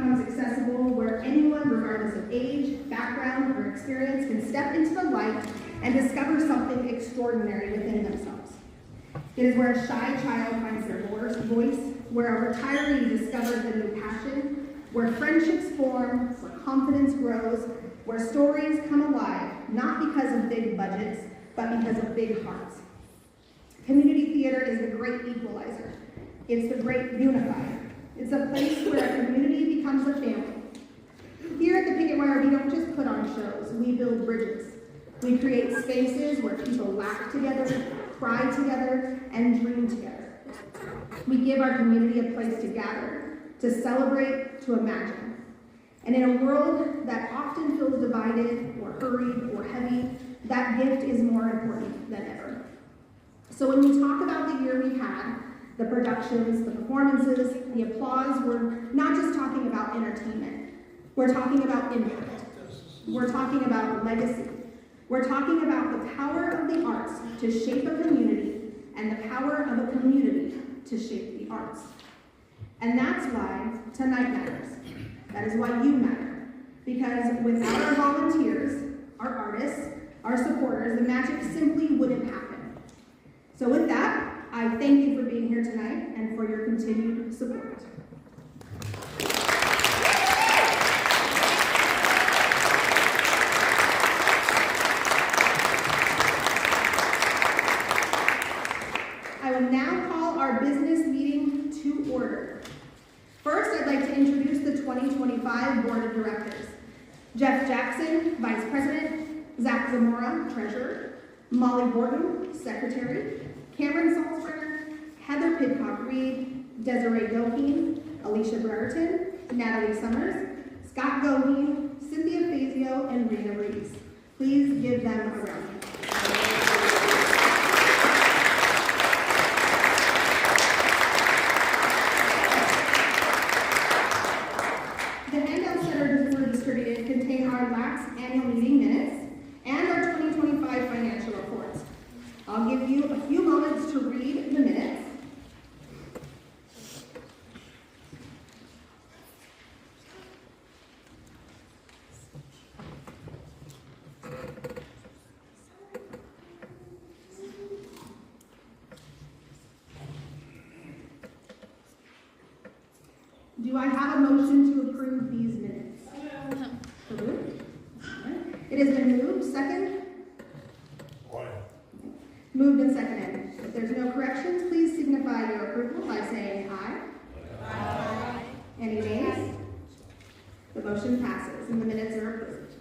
becomes accessible, where anyone, regardless of age, background, or experience, can step into the light and discover something extraordinary within themselves. It is where a shy child finds their voice, where a retiree discovers a new passion, where friendships form, where confidence grows, where stories come alive, not because of big budgets, but because of big hearts. Community theater is the great equalizer. It's the great unifier. It's a place where a community becomes a family. Here at the Picketwire, we don't just put on shows, we build bridges. We create spaces where people laugh together, cry together, and dream together. We give our community a place to gather, to celebrate, to imagine. And in a world that often feels divided or hurried or heavy, that gift is more important than ever. So when we talk about the year we had, the productions, the performances, the applause, we're not just talking about entertainment. We're talking about impact. We're talking about legacy. We're talking about the power of the arts to shape a community and the power of a community to shape the arts. And that's why tonight matters. That is why you matter. Because without our volunteers, our artists, our supporters, the magic simply wouldn't happen. So with that, I thank you for being here tonight and for your continued support. I will now call our business meeting to order. First, I'd like to introduce the 2025 Board of Directors. Jeff Jackson, Vice President, Zach Zamora, Treasurer, Malle Borton, Secretary, Cameron Salzberger, Heather Pidcock-Reed, Desiree Goheen, Alicia Brereton, Natalie Summers, Scott Goheen, Cynthia Fazio, and Rena Reeves. Please give them a round. The handouts that were distributed contain our last annual meeting minutes and our 2025 financial reports. I'll give you a few moments to read the minutes. Do I have a motion to approve these minutes? Approved? It has been moved. Second? Moved and seconded. If there's no corrections, please signify your approval by saying aye. Aye. Any nays? The motion passes and the minutes are approved.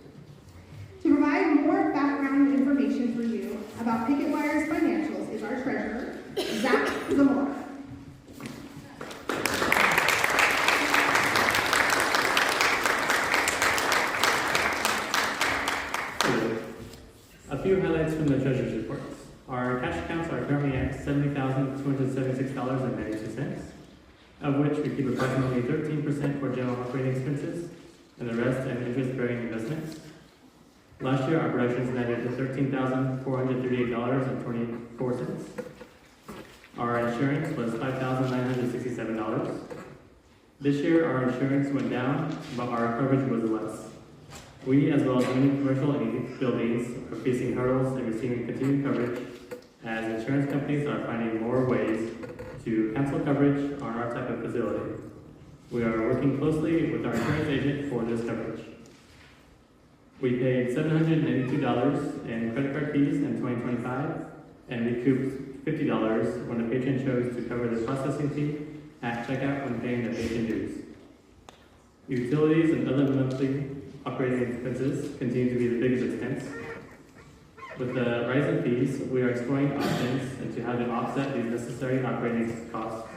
To provide more background information for you about Picketwire's financials is our treasurer, Zach Zamora. A few highlights from the treasurer's report. Our cash accounts are currently at $70,276.92, of which we keep approximately 13% for general operating expenses and the rest in interest-bearing investments. Last year, our productions netted to $13,438.24. Our insurance was $5,967. This year, our insurance went down, but our coverage was less. We, as well as many commercial and buildings, are facing hurdles in receiving continued coverage as insurance companies are finding more ways to cancel coverage on our type of facility. We are working closely with our insurance agent for this coverage. We paid $782 in credit card fees in 2025 and recouped $50 when the patron chose to cover the processing fee at checkout when paying the patron dues. Utilities and other monthly operating expenses continue to be the biggest expense. With the rise in fees, we are exploring options into how to offset these necessary operating costs.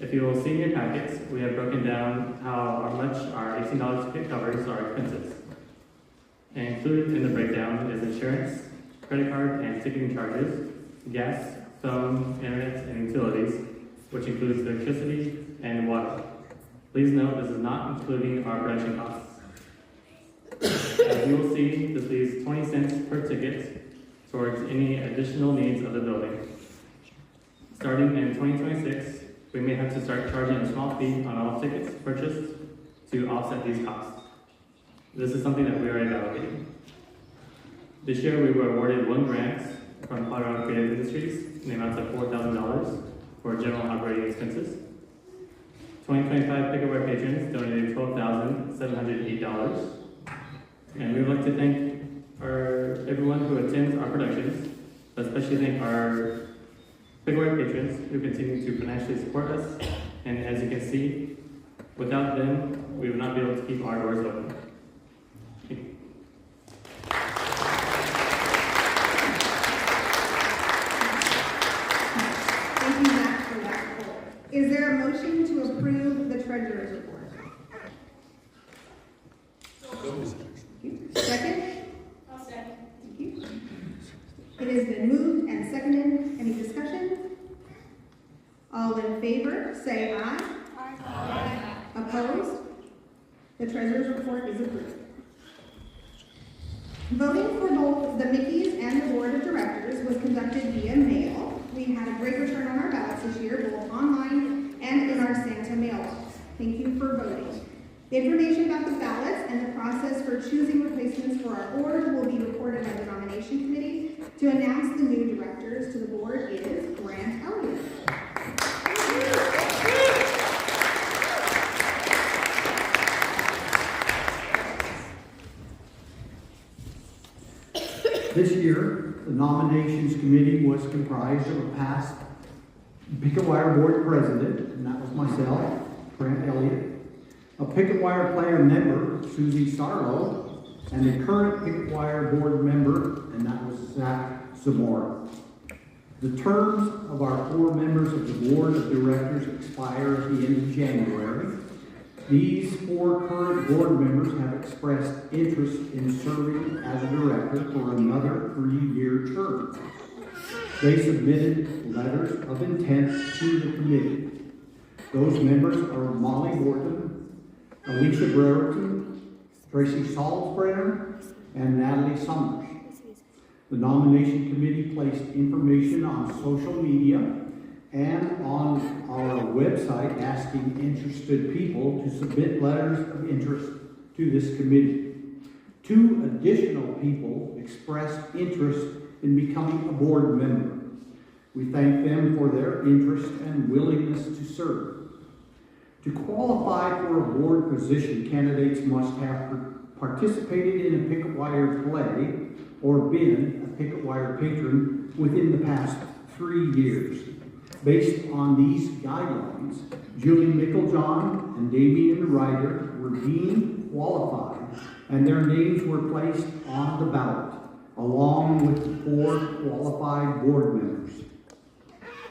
If you will see in your packets, we have broken down how much our $18 ticket covers our expenses. And included in the breakdown is insurance, credit card and ticketing charges, gas, phone, internet, and utilities, which includes electricity and water. Please note this is not including our production costs. As you will see, this leaves 20 cents per ticket towards any additional needs of the building. Starting in 2026, we may have to start charging a small fee on all tickets purchased to offset these costs. This is something that we are evaluating. This year, we were awarded 1 grant from Colorado Creative Industries in the amount of $4,000 for general operating expenses. 2025 Picketwire patrons donated $12,708. And we would like to thank everyone who attends our productions, but especially thank our Picketwire patrons who continue to financially support us. And as you can see, without them, we would not be able to keep our doors open. Thank you. Thank you, Matt, for that. Is there a motion to approve the treasurer's report? Second? I'll second. Thank you. It has been moved and seconded. Any discussion? All in favor, say aye. Aye. Opposed? The treasurer's report is approved. Voting for both the Mickies and the board of directors was conducted via mail. We had a great return on our ballots this year, both online and in our Santa mailbox. Thank you for voting. The information about the ballots and the process for choosing replacements for our board will be recorded by the nomination committee. To announce the new directors to the board is Grant Elliott. This year, the nominations committee was comprised of a past Picketwire board president, and that was myself, Grant Elliott, a Picketwire player member, Susie Sarlo, and a current Picketwire board member, and that was Zamora. The terms of our 4 members of the board of directors expire at the end of January. These 4 current board members have expressed interest in serving as a director for another 3-year term. They submitted letters of intent to the committee. Those members are Malle Borton, Alicia Brereton, Tracy Salzbrenner, and Natalie Summers. The nomination committee placed information on social media and on our website asking interested people to submit letters of interest to this committee. 2 additional people expressed interest in becoming a board member. We thank them for their interest and willingness to serve. To qualify for a board position, candidates must have participated in a Picketwire play or been a Picketwire patron within the past 3 years. Based on these guidelines, Julie Meiklejohn and Damian Ryder were deemed qualified, and their names were placed on the ballot, along with the 4 qualified board members.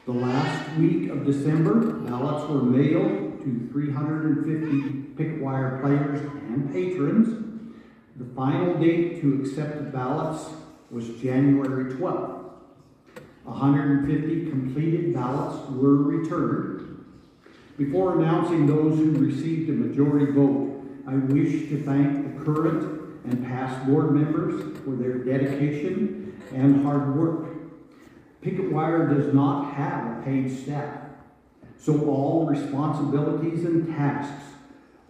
The last week of December, ballots were mailed to 350 Picketwire players and patrons. The final date to accept the ballots was January 12th. 150 completed ballots were returned. Before announcing those who received a majority vote, I wish to thank the current and past board members for their dedication and hard work. Picketwire does not have a paid staff, so all responsibilities and tasks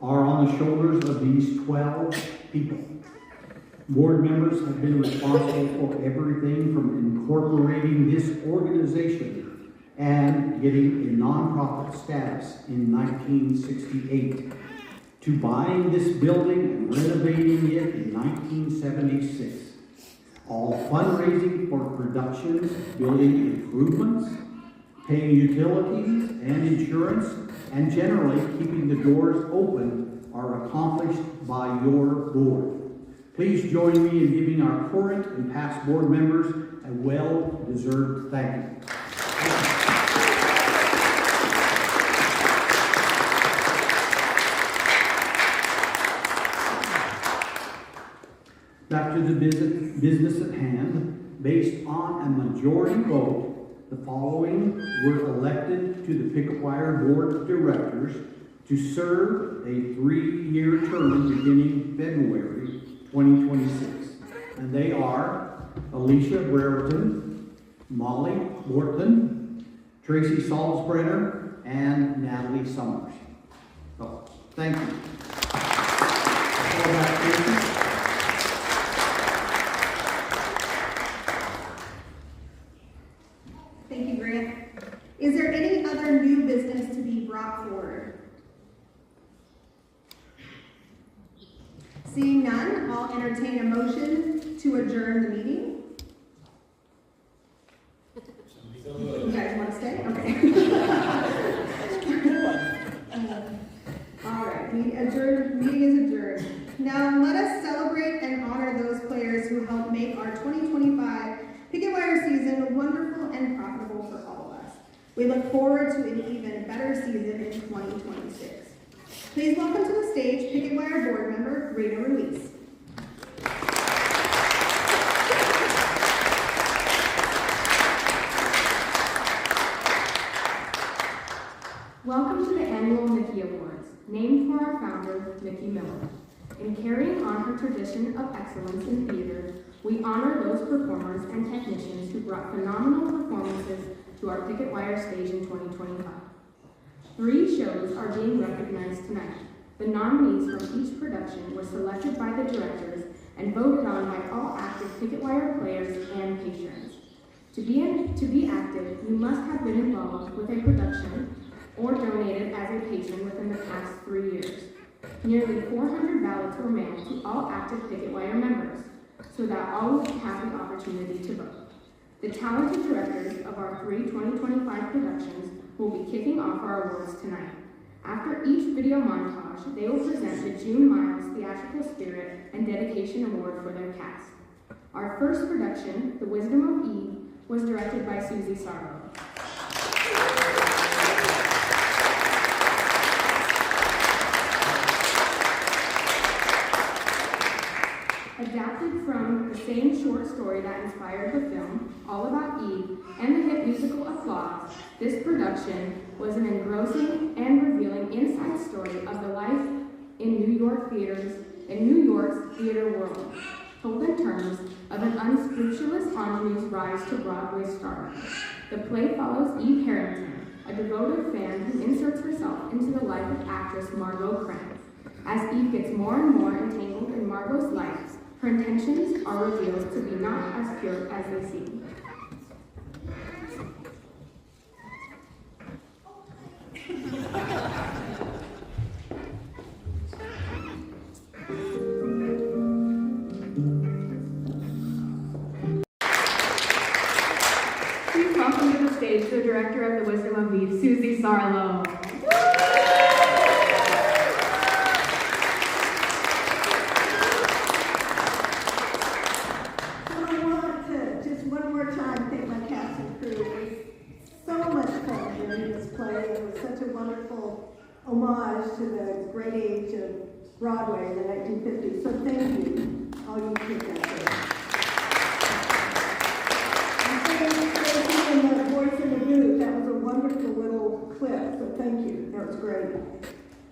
are on the shoulders of these 12 people. Board members have been responsible for everything from incorporating this organization and getting a nonprofit status in 1968 to buying this building and renovating it in 1976. All fundraising for productions, building improvements, paying utilities and insurance, and generally keeping the doors open are accomplished by your board. Please join me in giving our current and past board members a well-deserved thank you. Back to the business at hand. Based on a majority vote, the following were elected to the Picketwire Board of Directors to serve a 3-year term beginning February 2026. And they are Alicia Brereton, Malle Borton, Tracy Salzbrenner, and Natalie Summers. So, thank you. Seeing none, I'll entertain a motion to adjourn the meeting. You guys want to stay? Okay. All right, meeting is adjourned. Now let us celebrate and honor those players who helped make our 2025 Picketwire season wonderful and profitable for all of us. We look forward to an even better season in 2026. Please welcome to the stage Picketwire board member Rita Ruiz. Welcome to the annual Mickie Awards, named for our founder, Mickie Miller. In carrying on her tradition of excellence in theater, we honor those performers and technicians who brought phenomenal performances to our Picketwire stage in 2025. 3 shows are being recognized tonight. The nominees from each production were selected by the directors and voted on by all active Picketwire players and patrons. To be active, you must have been involved with a production or donated as a patron within the past 3 years. Nearly 400 ballots were mailed to all active Picketwire members, so that all would have the opportunity to vote. The talented directors of our 3 2025 productions will be kicking off our awards tonight. After each video montage, they will present the June Miles Theatrical Spirit and Dedication Award for their cast. Our first production, The Wisdom of Eve, was directed by Susie Sarlo. Adapted from the same short story that inspired the film, All About Eve, and the hit musical Applause, this production was an engrossing and revealing inside story of the life in New York's theater world, told in terms of an unscrupulous ingenue's rise to Broadway stardom. The play follows Eve Harrington, a devoted fan who inserts herself into the life of actress Margot Krantz. As Eve gets more and more entangled in Margot's life, her intentions are revealed to be not as pure as they seem. Please welcome to the stage the director of The Wisdom of Eve, Susie Sarlo. Homage to the great age of Broadway in the 1950s. So thank you, all you kids out there. And the voice in the booth, that was a wonderful little clip, so thank you. That was great.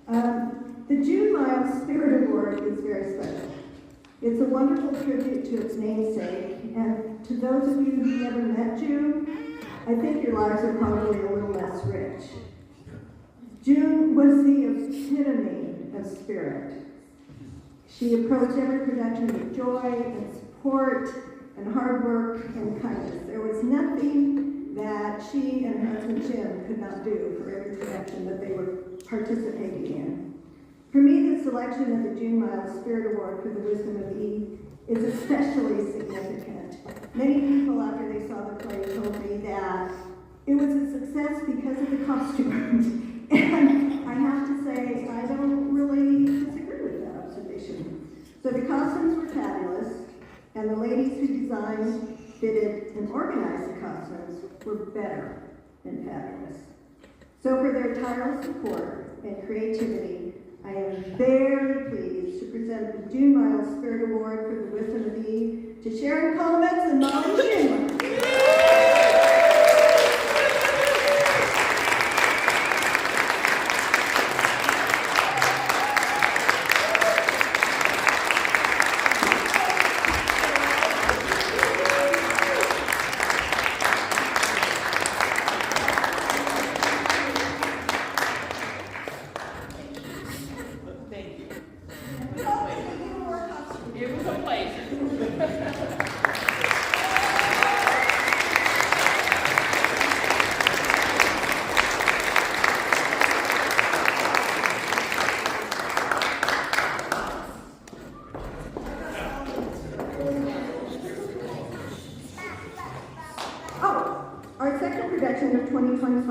The June Miles Spirit Award is very special. It's a wonderful tribute to its namesake, and to those of you who never met June, I think your lives are probably a little less rich. June was the epitome of spirit. She approached every production with joy and support and hard work and kindness. There was nothing that she and her husband Jim could not do for every production that they were participating in. For me, the selection of the June Miles Spirit Award for The Wisdom of Eve is especially significant. Many people, after they saw the play, told me that it was a success because of the costumes. And I have to say, I don't really disagree with that observation. So the costumes were fabulous, and the ladies who designed, fitted, and organized the costumes were better than fabulous. So for their tireless support and creativity, I am very pleased to present the June Miles Spirit Award for The Wisdom of Eve to Sharon, Kolomitz, and Malle Schindler.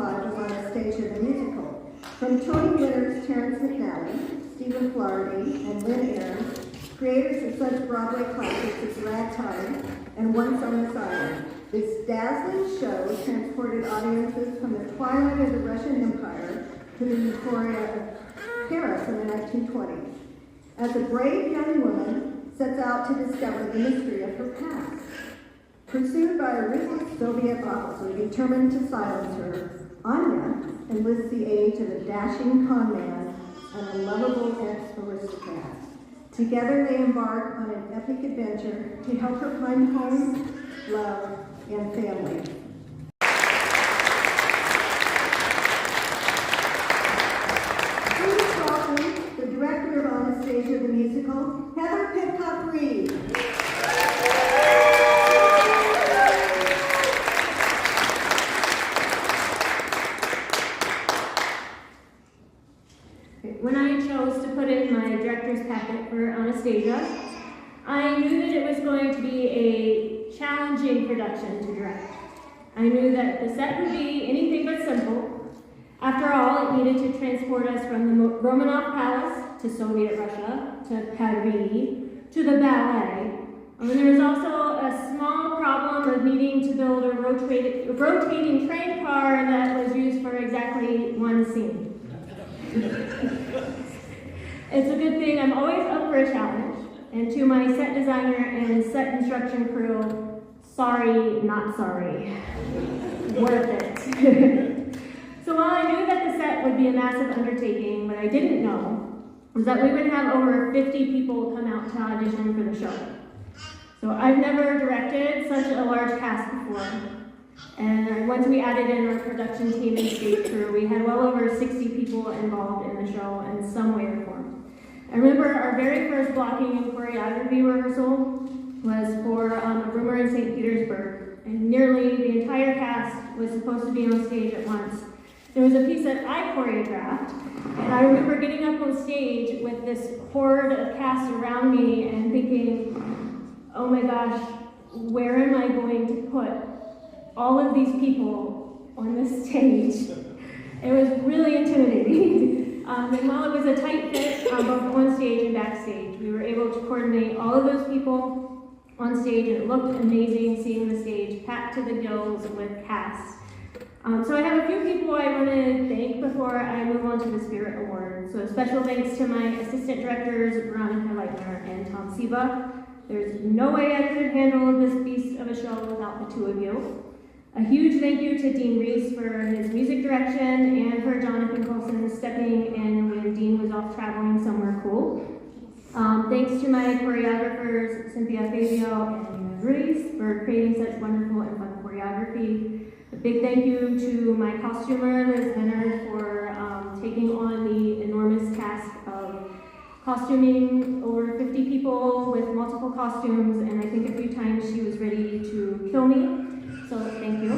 Todd was on a stage of the musical. From Tony winners Terrence McNally, Stephen Flaherty, and Lynn Aaron, creators of such Broadway classics as Ragtime and Once on a Island, this dazzling show transported audiences from the twilight of the Russian Empire to the euphoria of Paris in the 1920s. As a brave young woman sets out to discover the mystery of her past. Pursued by a ruthless Soviet officer determined to silence her, Anya enlists the aid of a dashing con man and a lovable ex-aristocrat. Together they embark on an epic adventure to help her find home, love, and family. Please welcome the director of Anastasia the Musical, Heather Pidcock-Reed. When I chose to put in my director's packet for Anastasia, I knew that it was going to be a challenging production to direct. I knew that the set would be anything but simple. After all, it needed to transport us from the Romanov Palace to Soviet Russia, to Paris, to the ballet. And there was also a small problem of needing to build a rotating train car that was used for exactly one scene. It's a good thing I'm always up for a challenge. And to my set designer and set construction crew, sorry, not sorry. Worth it. So while I knew that the set would be a massive undertaking, what I didn't know was that we would have over 50 people come out to audition for the show. So I've never directed such a large cast before. And once we added in our production team and stage crew, we had well over 60 people involved in the show in some way or form. I remember our very first blocking and choreography rehearsal was for a rumor in St. Petersburg, and nearly the entire cast was supposed to be on stage at once. There was a piece that I choreographed, and I remember getting up on stage with this horde of cast around me and thinking, oh my gosh, where am I going to put all of these people on this stage? It was really intimidating. And while it was a tight fit both on stage and backstage, we were able to coordinate all of those people on stage, and it looked amazing seeing the stage packed to the gills with cast. So I have a few people I want to thank before I move on to the Spirit Award. So special thanks to my assistant directors, Veronica Leitner and Tom Siba. There's no way I could handle this beast of a show without the two of you. A huge thank you to Dean Reese for his music direction and for Johnathan Colson stepping in when Dean was off traveling somewhere cool. Thanks to my choreographers, Cynthia Fabio and Reese, for creating such wonderful and fun choreography. A big thank you to my costumer, Liz Leonard, for taking on the enormous task of costuming over 50 people with multiple costumes, and I think a few times she was ready to kill me. So thank you.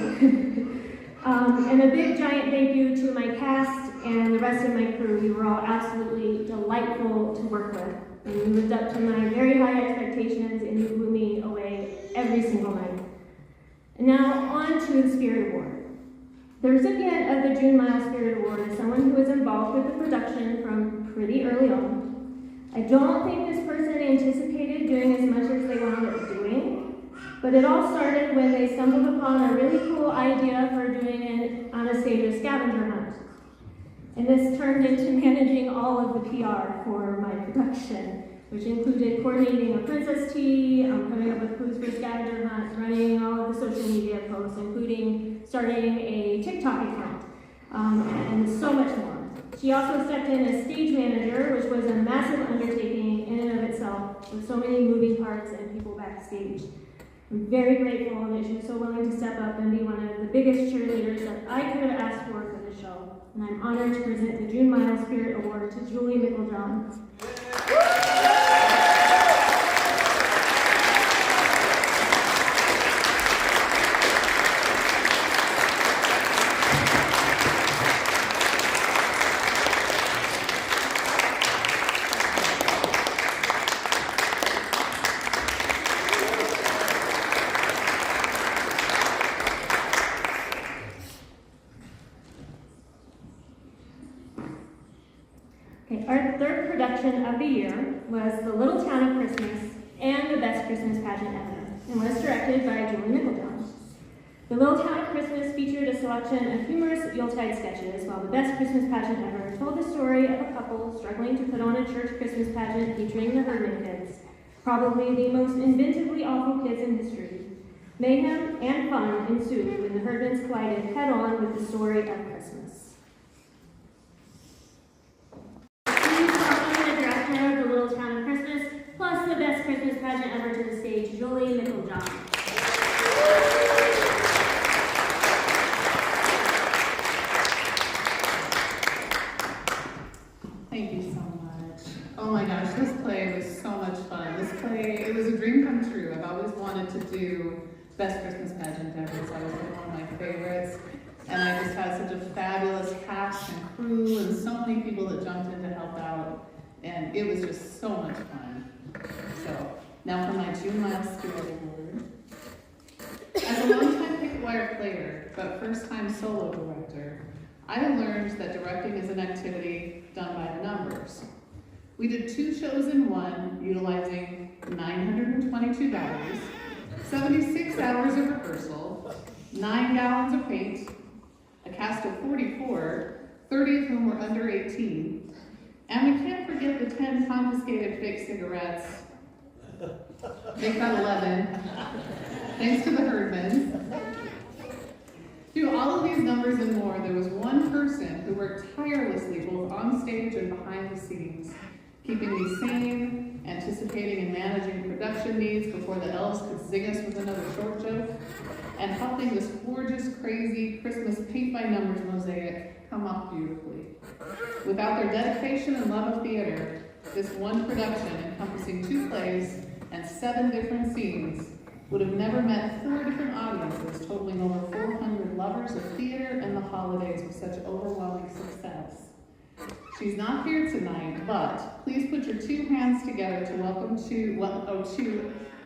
And a big giant thank you to my cast and the rest of my crew. You were all absolutely delightful to work with. And you lived up to my very high expectations, and you blew me away every single night. And now on to the Spirit Award. The recipient of the June Mile Spirit Award is someone who was involved with the production from pretty early on. I don't think this person anticipated doing as much as they wound up doing. But it all started when they stumbled upon a really cool idea for doing an Anastasia scavenger hunt. And this turned into managing all of the PR for my production, which included coordinating a princess tea, coming up with clues for scavenger hunts, running all of the social media posts, including starting a TikTok account, and so much more. She also stepped in as stage manager, which was a massive undertaking in and of itself, with so many moving parts and people backstage. I'm very grateful that she was so willing to step up and be one of the biggest cheerleaders that I could have asked for the show. And I'm honored to present the June Mile Spirit Award to Julie Meiklejohn. production of the year was The Little Town of Christmas and the Best Christmas Pageant Ever, and was directed by Meiklejohn. The Little Town of Christmas featured a selection of humorous Yuletide sketches, while the Best Christmas Pageant Ever told the story of a couple struggling to put on a church Christmas pageant featuring the Herdman kids, probably the most inventively awful kids in history. Mayhem and fun ensued when the Herdmans collided head-on with the story of Christmas. Please welcome the director of The Little Town of Christmas, plus the Best Christmas Pageant Ever to the stage, Meiklejohn. Thank you so much. Oh my gosh, this play was so much fun. This play, it was a dream come true. I've always wanted to do Best Christmas Pageant Ever. It's always been one of my favorites. And I just had such a fabulous cast and crew and so many people that jumped in to help out. And it was just so much fun. So, now for my June Miles Spirit Award. As a longtime Picketwire player, but first-time solo director, I have learned that directing is an activity done by the numbers. We did 2 shows in one, utilizing $922, 76 hours of rehearsal, 9 gallons of paint, a cast of 44, 30 of whom were under 18, and we can't forget the 10 confiscated fake cigarettes. Make that 11, thanks to the Herdmans. Through all of these numbers and more, there was one person who worked tirelessly both on stage and behind the scenes, keeping me sane, anticipating and managing production needs before the elves could zing us with another short joke, and helping this gorgeous, crazy Christmas paint-by-numbers mosaic come off beautifully. Without their dedication and love of theater, this one production encompassing 2 plays and 7 different scenes would have never met 4 different audiences, totaling over 400 lovers of theater and the holidays with such overwhelming success. She's not here tonight, but please put your 2 hands together to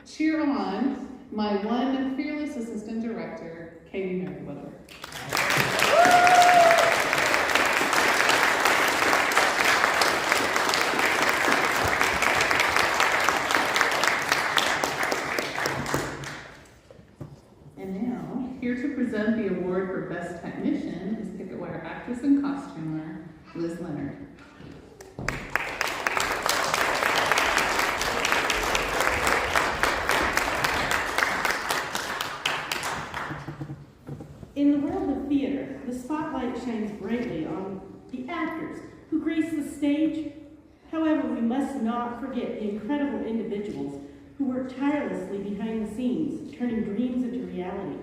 cheer on my one fearless assistant director, Merewether. Here to present the award for Best Technician is Picketwire actress and costumer, Liz Leonard. In the world of theater, the spotlight shines brightly on the actors who grace the stage. However, we must not forget the incredible individuals who work tirelessly behind the scenes, turning dreams into reality.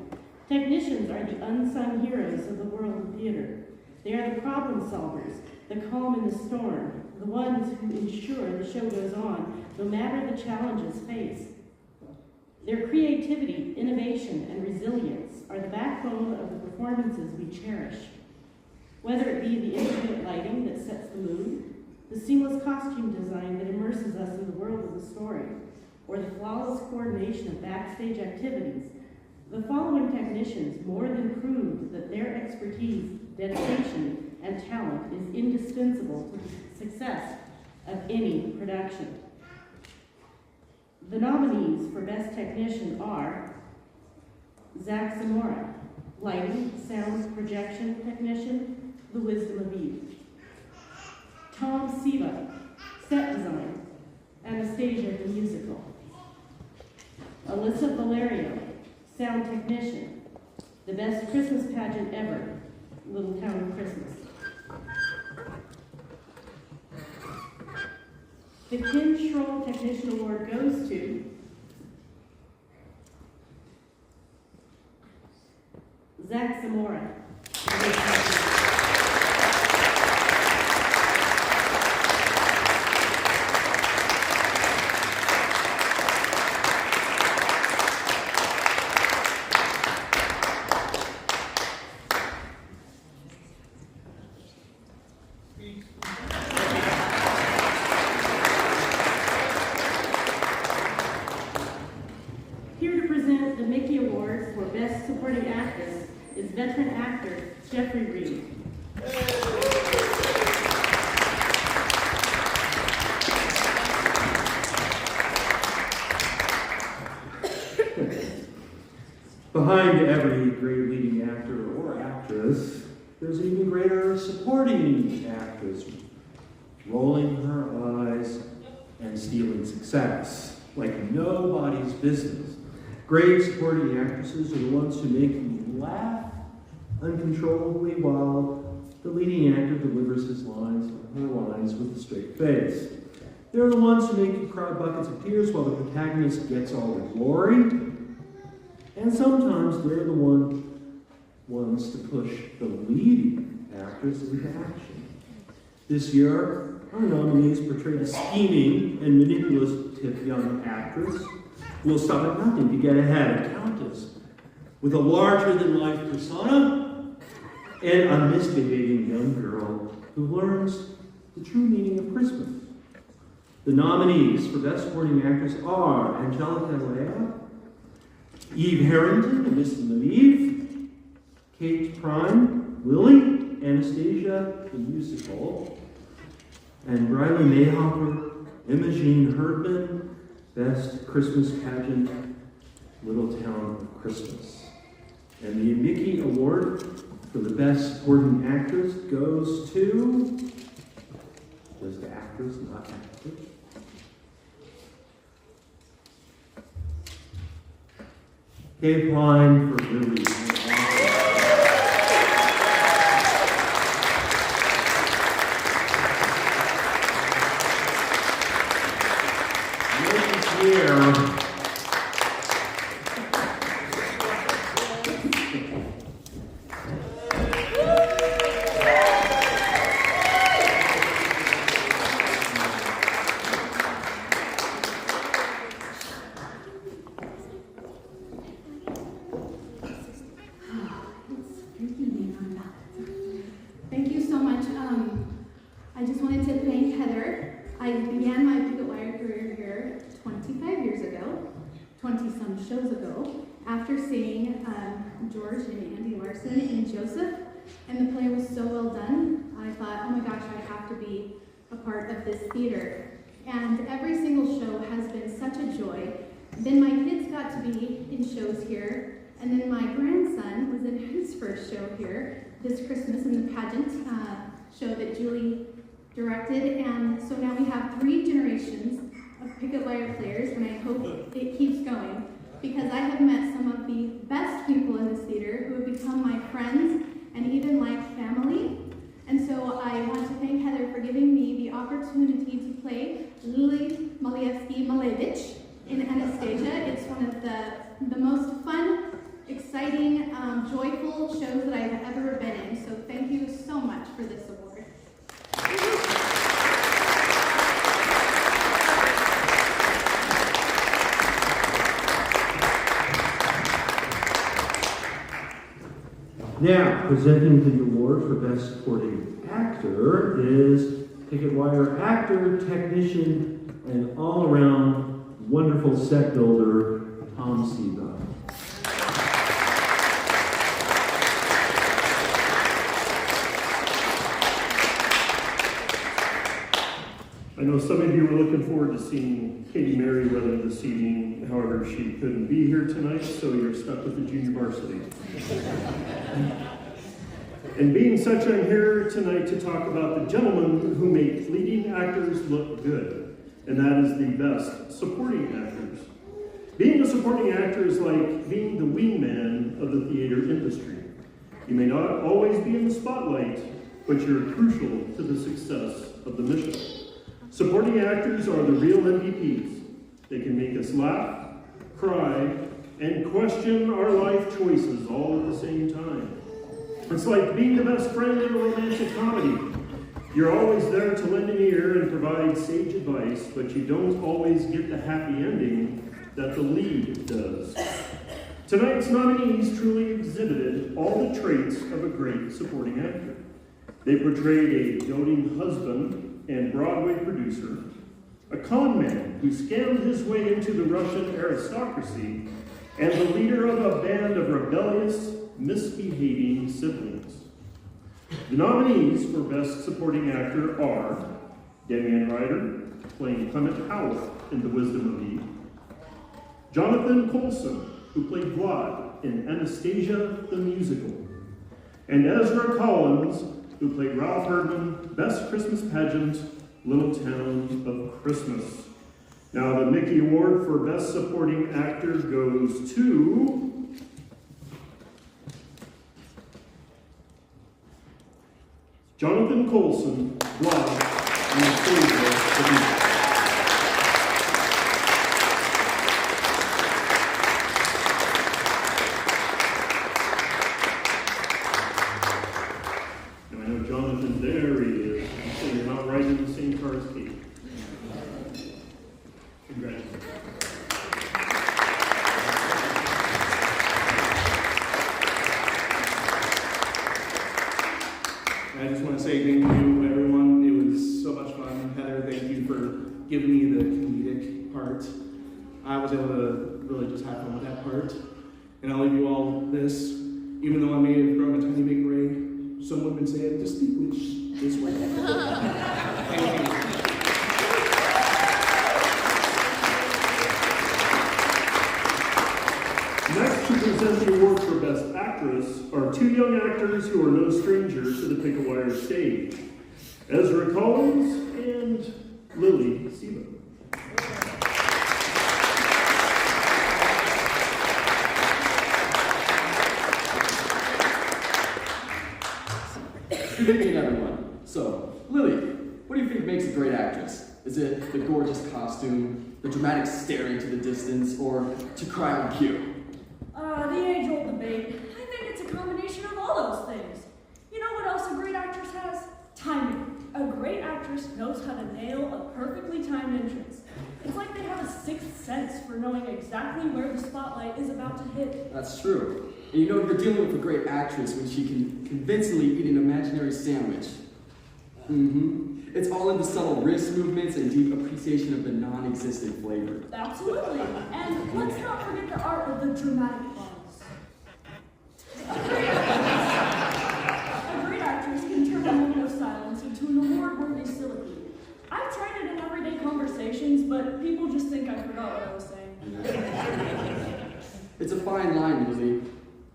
Technicians are the unsung heroes of the world of theater. They are the problem solvers, the calm in the storm, the ones who ensure the show goes on, no matter the challenges faced. Their creativity, innovation, and resilience are the backbone of the performances we cherish. Whether it be the intricate lighting that sets the mood, the seamless costume design that immerses us in the world of the story, or the flawless coordination of backstage activities, the following technicians more than proved that their expertise, dedication, and talent is indispensable to the success of any production. The nominees for Best Technician are Zamora, Lighting, Sound, Projection Technician, The Wisdom of Eve. Tom Siva, Set Design, Anastasia the Musical. Alyssa Valerio, Sound Technician, The Best Christmas Pageant Ever, Little Town of Christmas. The Ken Schroll Technician Award goes to Zamora. Veteran actor behind every great leading actor or actress, there's an even greater supporting actress, rolling her eyes and stealing success like nobody's business. Great supporting actresses are the ones who make you laugh uncontrollably while the leading actor delivers his lines or her lines with a straight face. They're the ones who make you cry buckets of tears while the protagonist gets all the glory. And sometimes they're the ones to push the leading actress into action. This year, our nominees portrayed a scheming and manipulative young actress who will stop at nothing to get ahead, a countess with a larger-than-life persona, and a misbehaving young girl who learns the true meaning of Christmas. The nominees for Best Supporting Actress are Angelica Lea, Eve Harrington and Miss Lviv, Kate Pruyn, Lily, Anastasia the Musical, and Riley Mayhopper, Emma Jean Herdman, Best Christmas Pageant, Little Town of Christmas. And the Mickie Award for the Best Supporting Actress goes to, just the actress, not actor, Kate Pruyn for Lily. Thank you so much. I just wanted to thank Heather. I began my Picketwire career here 25 years ago, 20-some shows ago, after seeing George and Andy Larsen in Joseph, and the play was so well done. I thought, oh my gosh, I have to be a part of this theater. And every single show has been such a joy. Then my kids got to be in shows here, and then my grandson was in his first show here this Christmas in the pageant show that Julie directed. And so now we have 3 generations of Picketwire players, and I hope it keeps going, because I have met some of the best people in this theater who have become my friends and even like family. And so I want to thank Heather for giving me the opportunity to play Lily Malevich in Anastasia. It's one of the most fun, exciting, joyful shows that I've ever been in. So thank you so much for this award. Now, presenting the award for Best Supporting Actor is Picketwire actor, technician, and all-around wonderful set builder, Tom Seba. I know some of you were looking forward to seeing Katie Merewether this evening. However, she couldn't be here tonight, so you're stuck with the junior varsity. And being such, I'm here tonight to talk about the gentlemen who make leading actors look good, and that is the best supporting actors. Being a supporting actor is like being the wingman of the theater industry. You may not always be in the spotlight, but you're crucial to the success of the mission. Supporting actors are the real MVPs. They can make us laugh, cry, and question our life choices all at the same time. It's like being the best friend in a romantic comedy. You're always there to lend an ear and provide sage advice, but you don't always get the happy ending that the lead does. Tonight's nominees truly exhibited all the traits of a great supporting actor. They portrayed a doting husband and Broadway producer, a con man who scammed his way into the Russian aristocracy, and the leader of a band of rebellious, misbehaving siblings. The nominees for Best Supporting Actor are Damian Ryder, playing Clement Howell in The Wisdom of Eve, Johnathan Colson, who played Vlad in Anastasia the Musical. And Ezra Collins, who played Ralph Herdman, Best Christmas Pageant, Little Town of Christmas. Now the Mickie Award for Best Supporting Actor goes to Johnathan Colson, Blythe, Anastasia. I know Johnathan, there he is. So you're not right in the same car as Kate. Congratulations. I just want to say thank you, everyone. It was so much fun. Heather, thank you for giving me the comedic part. I was able to really just have fun with that part. And I'll leave you all this. Even though I may have grown a tiny bit gray, some women say I distinguish this way. Thank you. Next to present the award for Best Actress are two young actors who are no stranger to the Picketwire stage, Ezra Collins and Lily Seaman. Good evening, everyone. So, Lily, what do you think makes a great actress? Is it the gorgeous costume, the dramatic stare into the distance, or to cry on cue? The age-old debate. I think it's a combination of all those things. You know what else a great actress has? Timing. A great actress knows how to nail a perfectly timed entrance. It's like they have a sixth sense for knowing exactly where the spotlight is about to hit. That's true. And you know you're dealing with a great actress when she can convincingly eat an imaginary sandwich. It's all in the subtle wrist movements and deep appreciation of the non-existent flavor. Absolutely. And let's not forget the art of the dramatic pause. A great actress can turn a moment of silence into an award-worthy soliloquy. I've tried it in everyday conversations, but people just think I forgot what I was saying. It's a fine line, Lily.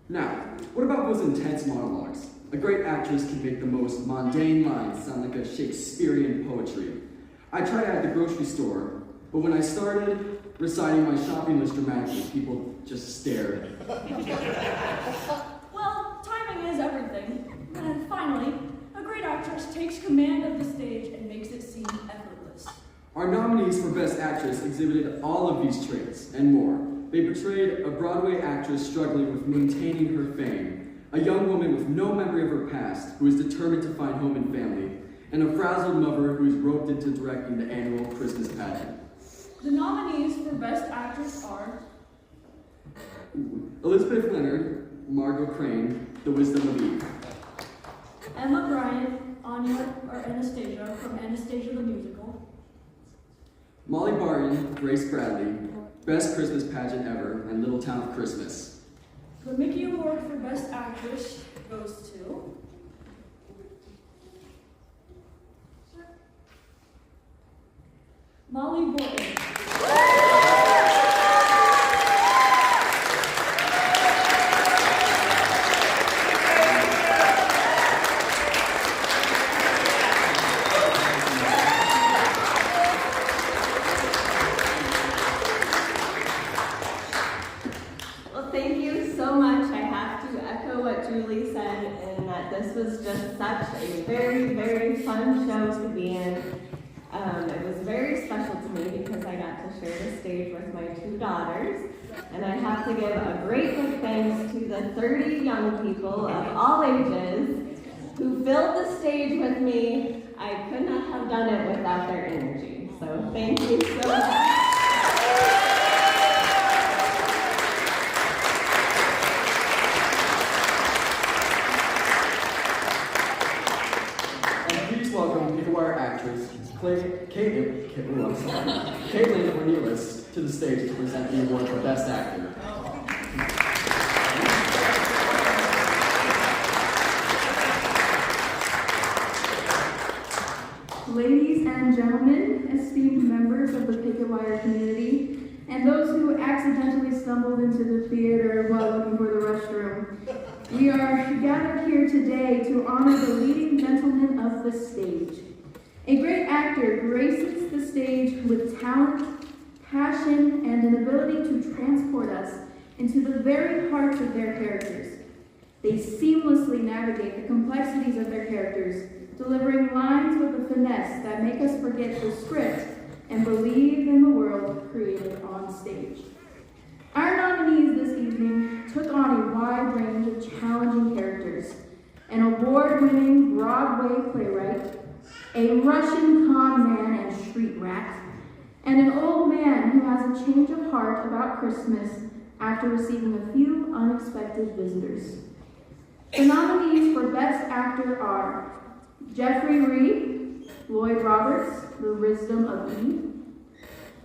Now, what about those intense monologues? A great actress can make the most mundane lines sound like a Shakespearean poetry. I tried it at the grocery store, but when I started reciting my shopping list dramatically, people just stared. Well, timing is everything. And finally, a great actress takes command of the stage and makes it seem effortless. Our nominees for Best Actress exhibited all of these traits and more. They portrayed a Broadway actress struggling with maintaining her fame, a young woman with no memory of her past who is determined to find home and family, and a frazzled mother who is roped into directing the annual Christmas pageant. The nominees for Best Actress are Elizabeth Leonard, Margot Crane, The Wisdom of Eve. Emma Bryant, Anastasia from Anastasia the Musical. Molly Barton, Grace Bradley, Best Christmas Pageant Ever, and Little Town of Christmas. The Mickie Award for Best Actress goes to Malle Borton. This was just such a very, very fun show to be in. It was very special to me because I got to share the stage with my two daughters. And I have to give a great big thanks to the 30 young people of all ages who filled the stage with me. I could not have done it without their energy. So thank you so much. Caitlin Cornelius to the stage to present the award for Best Actor. Ladies and gentlemen, esteemed members of the Picketwire community, and those who accidentally stumbled into the theater while looking for the We are gathered here today to honor the leading gentleman of the stage. A great actor graces the stage with talent, passion, and an ability to transport us into the very hearts of their characters. They seamlessly navigate the complexities of their characters, delivering lines with a finesse that make us forget the script and believe in the world created on stage. Our nominees this evening took on a wide range of challenging characters: an award-winning Broadway playwright, a Russian con man and street rat, and an old man who has a change of heart about Christmas after receiving a few unexpected visitors. The nominees for Best Actor are Jeffrey Reed, Lloyd Roberts, The Wisdom of Eve;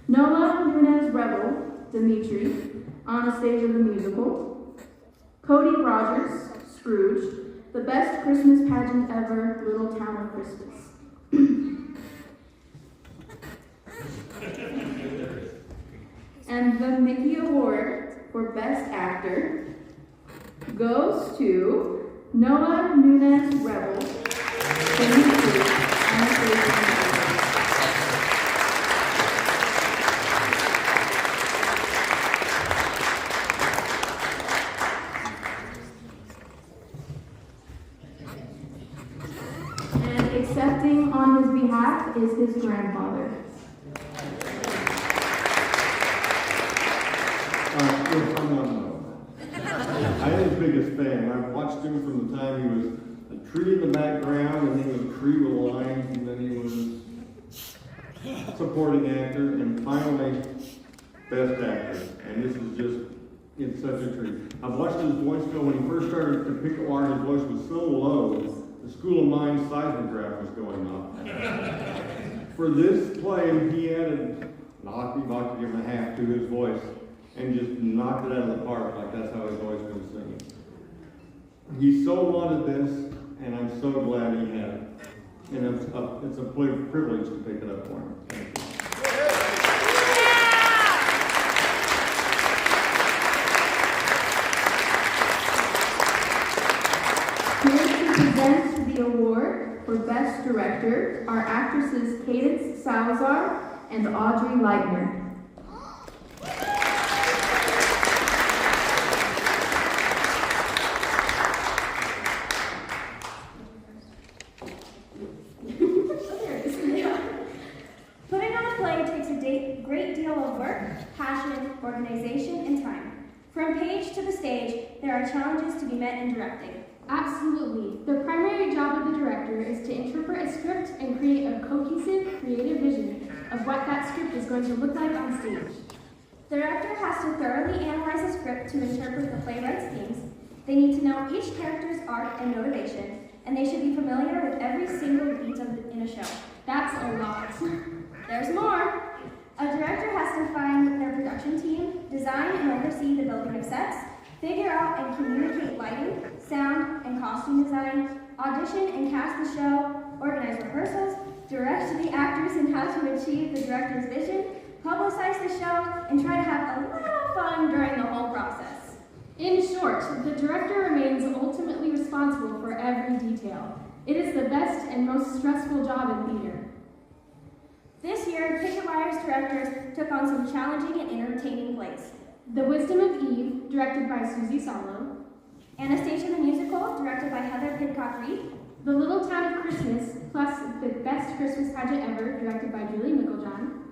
Noah Nunez-Rebel, Dimitri, on a stage of the musical; Cody Rogers, Scrooge, the best Christmas pageant ever, Little Town of Christmas. And the Mickie Award for Best Actor goes to Noah Nunez-Rebel, Dimitri, on a stage of the musical. Accepting on his behalf is his grandfather. Yes, I'm not Noah. I am his biggest fan. I've watched him from the time he was a tree in the background, and then he was a tree with lines, and then he was supporting actor, and finally best actor. And this is just, it's such a treat. I've watched his voice go when he first started to Picketwire. His voice was so low. The School of Mines seismograph was going off. For this play, he added an octave and a half to his voice and just knocked it out of the park, like that's how he's always been singing. He so wanted this, and I'm so glad he had it. And it's a privilege to pick it up for him. Thank you. Present the award for Best Director are actresses Cadence Salazar and Audrey Leitner. Putting on a play takes a great deal of work, passion, organization, and time. From page to the stage, there are challenges to be met in directing. Absolutely. The primary job of the director is to interpret a script and create a cohesive, creative vision of what that script is going to look like on stage. The director has to thoroughly analyze a script to interpret the playwright's themes. They need to know each character's arc and motivation, and they should be familiar with every single beat in a show. That's a lot. There's more. A director has to find their production team, design and oversee the building of sets, figure out and communicate lighting, sound, and costume design, audition and cast the show, organize rehearsals, direct the actors in how to achieve the director's vision, publicize the show, and try to have a little fun during the whole process. In short, the director remains ultimately responsible for every detail. It is the best and most stressful job in theater. This year, Picketwire's directors took on some challenging and entertaining plays. The Wisdom of Eve, directed by Susie Sarlo. Anastasia the Musical, directed by Heather Pidcock-Reed. The Little Town of Christmas, plus the best Christmas pageant ever, directed by Julie Meiklejohn.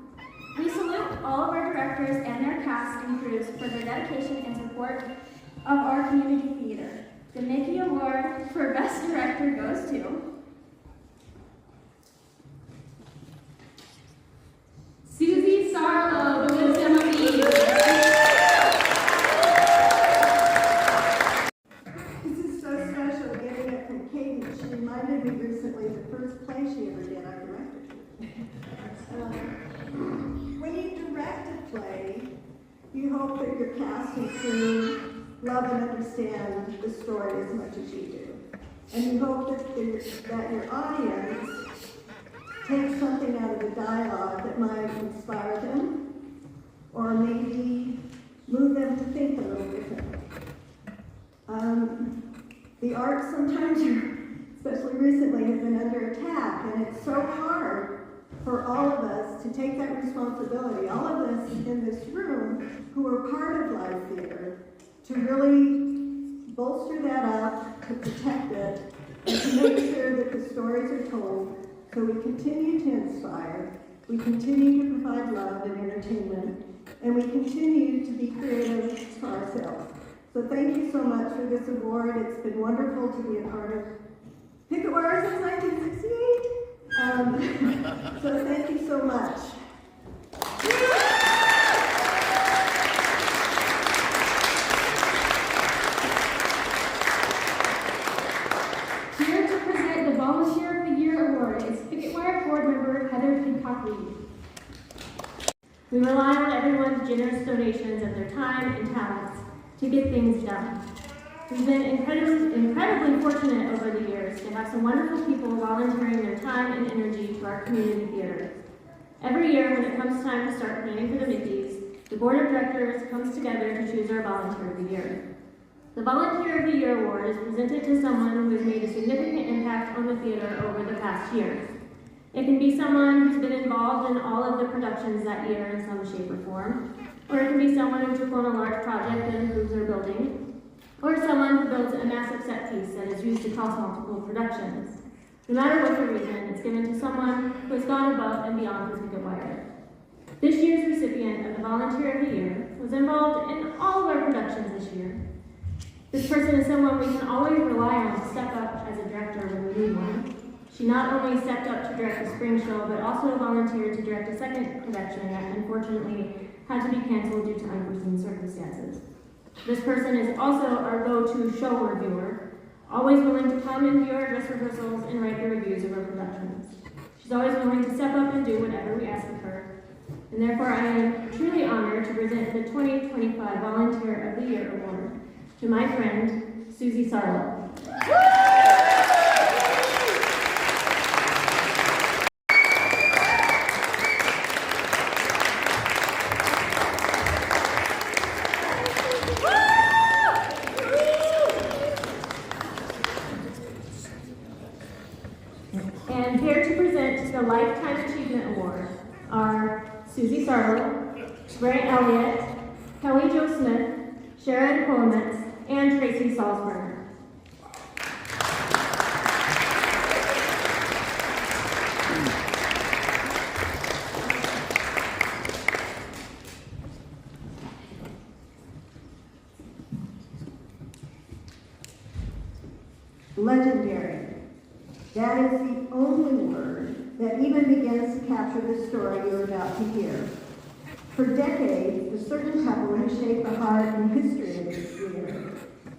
We salute all of our directors and their cast and crews for their dedication and support of our community theater. The Mickie Award for Best Director goes to Susie Sarlo, The Wisdom of Eve. This is so special getting it from Katie. She reminded me recently of the first play she ever did, I directed. When you direct a play, you hope that your cast and crew love and understand the story as much as you do. And you hope that your audience takes something out of the dialogue that might inspire them or maybe move them to think a little differently. arts sometimes, especially recently, have been under attack, and it's so hard for all of us to take that responsibility, all of us in this room who are part of live theater, to really bolster that up, to protect it, and to make sure that the stories are told, so we continue to inspire, we continue to provide love and entertainment, and we continue to be creative for ourselves. So thank you so much for this award. It's been wonderful to be a part of Picketwire since 1968. So thank you so much. Here to present the Volunteer of the Year Award is Picketwire board member Heather Peacock-Lee. We rely on everyone's generous donations of their time and talents to get things done. We've been incredibly fortunate over the years to have some wonderful people volunteering their time and energy to our community theater. Every year when it comes time to start planning for the Mickies, the board of directors comes together to choose our Volunteer of the Year. The Volunteer of the Year Award is presented to someone who has made a significant impact on the theater over the past year. It can be someone who's been involved in all of the productions that year in some shape or form, or it can be someone who took on a large project that improves their building, or someone who builds a massive set piece that is used across multiple productions. No matter what the reason, it's given to someone who has gone above and beyond for Picketwire. This year's recipient of the Volunteer of the Year was involved in all of our productions this year. This person is someone we can always rely on to step up as a director when we need one. She not only stepped up to direct the spring show, but also volunteered to direct a second production that unfortunately had to be canceled due to unforeseen circumstances. This person is also our go-to show reviewer, always willing to come and view our dress rehearsals and write the reviews of our productions. She's always willing to step up and do whatever we ask of her, and therefore I am truly honored to present the 2025 Volunteer of the Year Award to my friend, Susie Sarlo. And here to present the Lifetime Achievement Award are Susie Sarlo, Brant Elliott, Kelly Jo Smith, Sharon Kolomitz, and Tracy Salzberger. Legendary. That is the only word that even begins to capture the story you're about to hear. For decades, a certain couple has shaped the heart and history of this theater,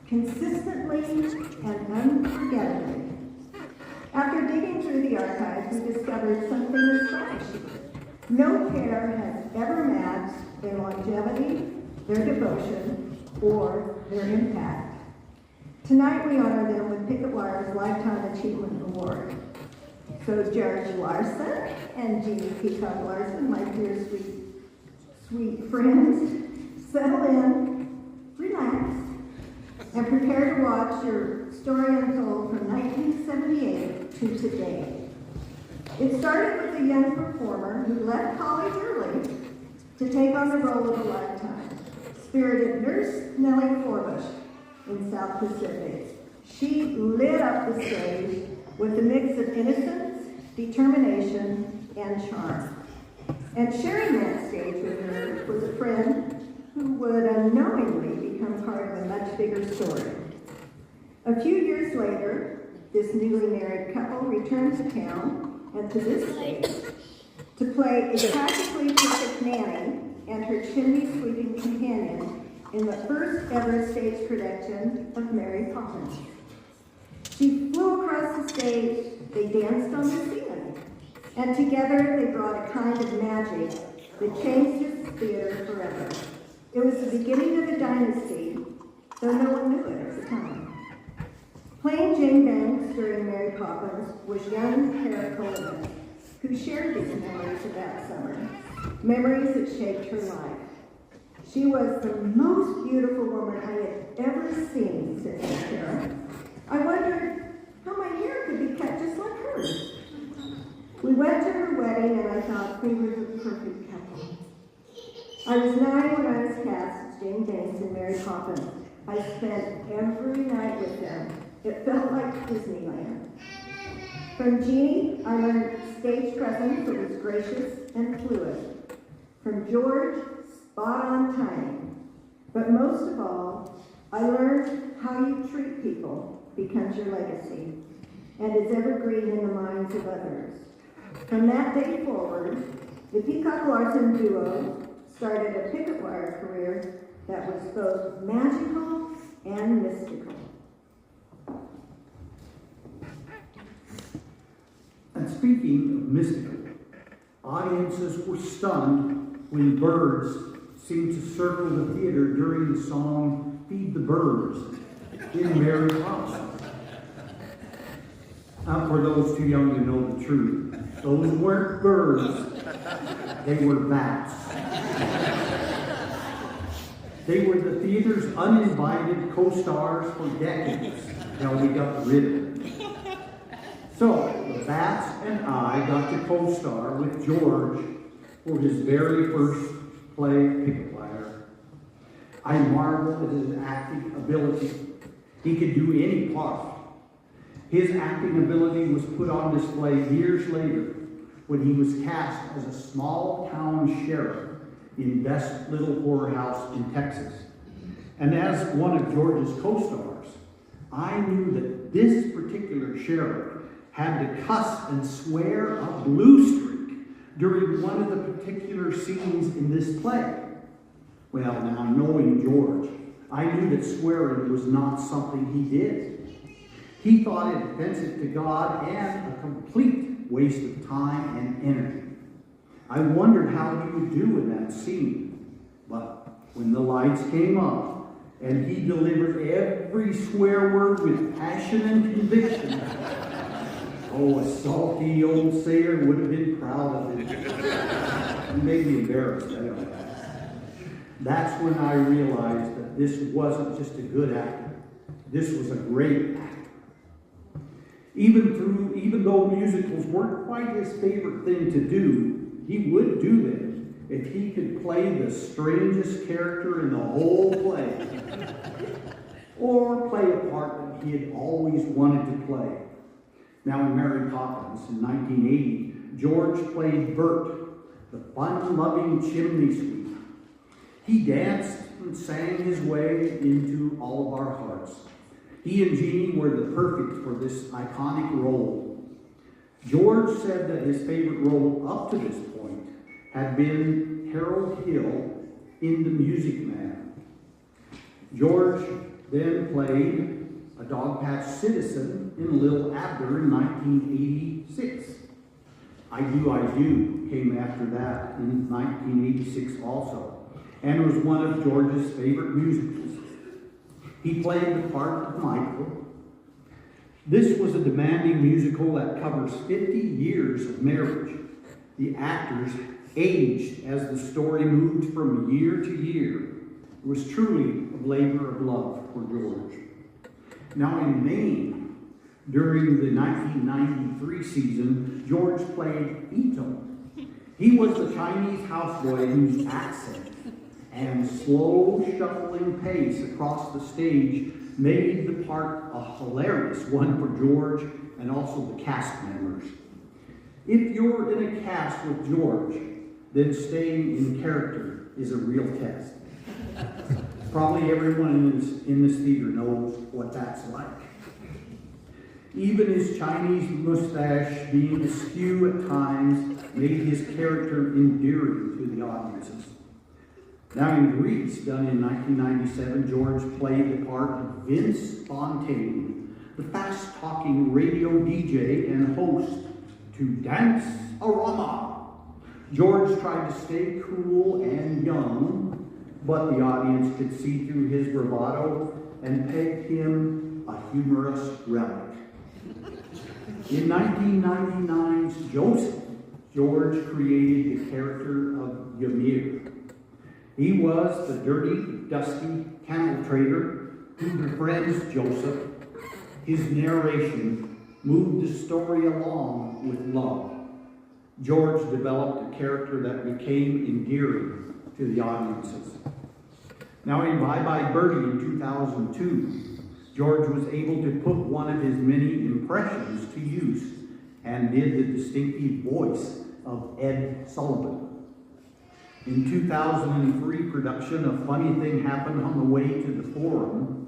consistently and unforgettably. After digging through the archives, we discovered something astonishing. No pair has ever matched their longevity, their devotion, or their impact. Tonight we honor them with Picketwire's Lifetime Achievement Award. So Judge Larsen and Jeannie Peacock Larsen, my dear sweet friends, settle in, relax, and prepare to watch your story unfold from 1978 to today. It started with a young performer who left college early to take on the role of a lifetime, spirited nurse Nellie Forbush in South Pacific. She lit up the stage with a mix of innocence, determination, and charm. And sharing that stage with her was a friend who would unknowingly become part of a much bigger story. A few years later, this newly married couple returned to town and to this stage to play a practically perfect nanny and her chimney-sweeping companion in the first ever stage production of Mary Poppins. She flew across the stage, they danced on the ceiling, and together they brought a kind of magic that changed this theater forever. It was the beginning of a dynasty, though no one knew it at the time. Playing Jane Banks during Mary Poppins was young Kara Kolomitz, who shared these memories of that summer, memories that shaped her life. She was the most beautiful woman I had ever seen, said Kara. I wondered how my hair could be cut just like hers. We went to her wedding, and I thought we were the perfect couple. I was 9 when I was cast as Jane Banks and Mary Poppins. I spent every night with them. It felt like Disneyland. From Jeannie, I learned stage presence that was gracious and fluid. From George, spot-on timing. But most of all, I learned how you treat people becomes your legacy and is evergreen in the minds of others. From that day forward, the Peacock-Larsen duo started a Picketwire career that was both magical and mystical. And speaking of mystical, audiences were stunned when birds seemed to circle the theater during the song Feed the Birds in Mary Poppins. For those too young to know the truth, those weren't birds, they were bats. They were the theater's uninvited co-stars for decades until we got rid of them. So, the bats and I got to co-star with George for his very first play, Picketwire. I marveled at his acting ability. He could do any part. His acting ability was put on display years later when he was cast as a small-town sheriff in Best Little Whorehouse in Texas. And as one of George's co-stars, I knew that this particular sheriff had to cuss and swear a blue streak during one of the particular scenes in this play. Well, now knowing George, I knew that swearing was not something he did. He thought it offensive to God and a complete waste of time and energy. I wondered how he would do in that scene. But when the lights came up and he delivered every swear word with passion and conviction, oh, a salty old sailor would have been proud of it. It made me embarrassed, I know. That's when I realized that this wasn't just a good actor. This was a great actor. Even though musicals weren't quite his favorite thing to do, he would do them if he could play the strangest character in the whole play. Or play a part that he had always wanted to play. Now in Mary Poppins in 1980, George played Bert, the fun-loving chimney sweep. He danced and sang his way into all of our hearts. He and Jeannie were the perfect for this iconic role. George said that his favorite role up to this point had been Harold Hill in The Music Man. George then played a dog-patch citizen in Little Abner in 1986. I Do came after that in 1986 also, and was one of George's favorite musicals. He played the part of Michael. This was a demanding musical that covers 50 years of marriage. The actors aged as the story moved from year to year. It was truly a labor of love for George. Now in Maine, during the 1993 season, George played Ito. He was the Chinese houseboy whose accent and slow shuffling pace across the stage made the part a hilarious one for George and also the cast members. If you're in a cast with George, then staying in character is a real test. Probably everyone in this theater knows what that's like. Even his Chinese mustache being askew at times made his character endearing to the audiences. Now in Grease, done in 1997, George played the part of Vince Fontaine, the fast-talking radio DJ and host to Dance-A-Rama. George tried to stay cool and young, but the audience could see through his bravado and pegged him a humorous relic. In 1999's Joseph, George created the character of Ymir. He was the dirty, dusty camel trader who befriends Joseph His narration moved the story along with love. George developed a character that became endearing to the audiences. Now in Bye Bye Birdie in 2002, George was able to put one of his many impressions to use and did the distinctive voice of Ed Sullivan. In 2003 production of Funny Thing Happened on the Way to the Forum,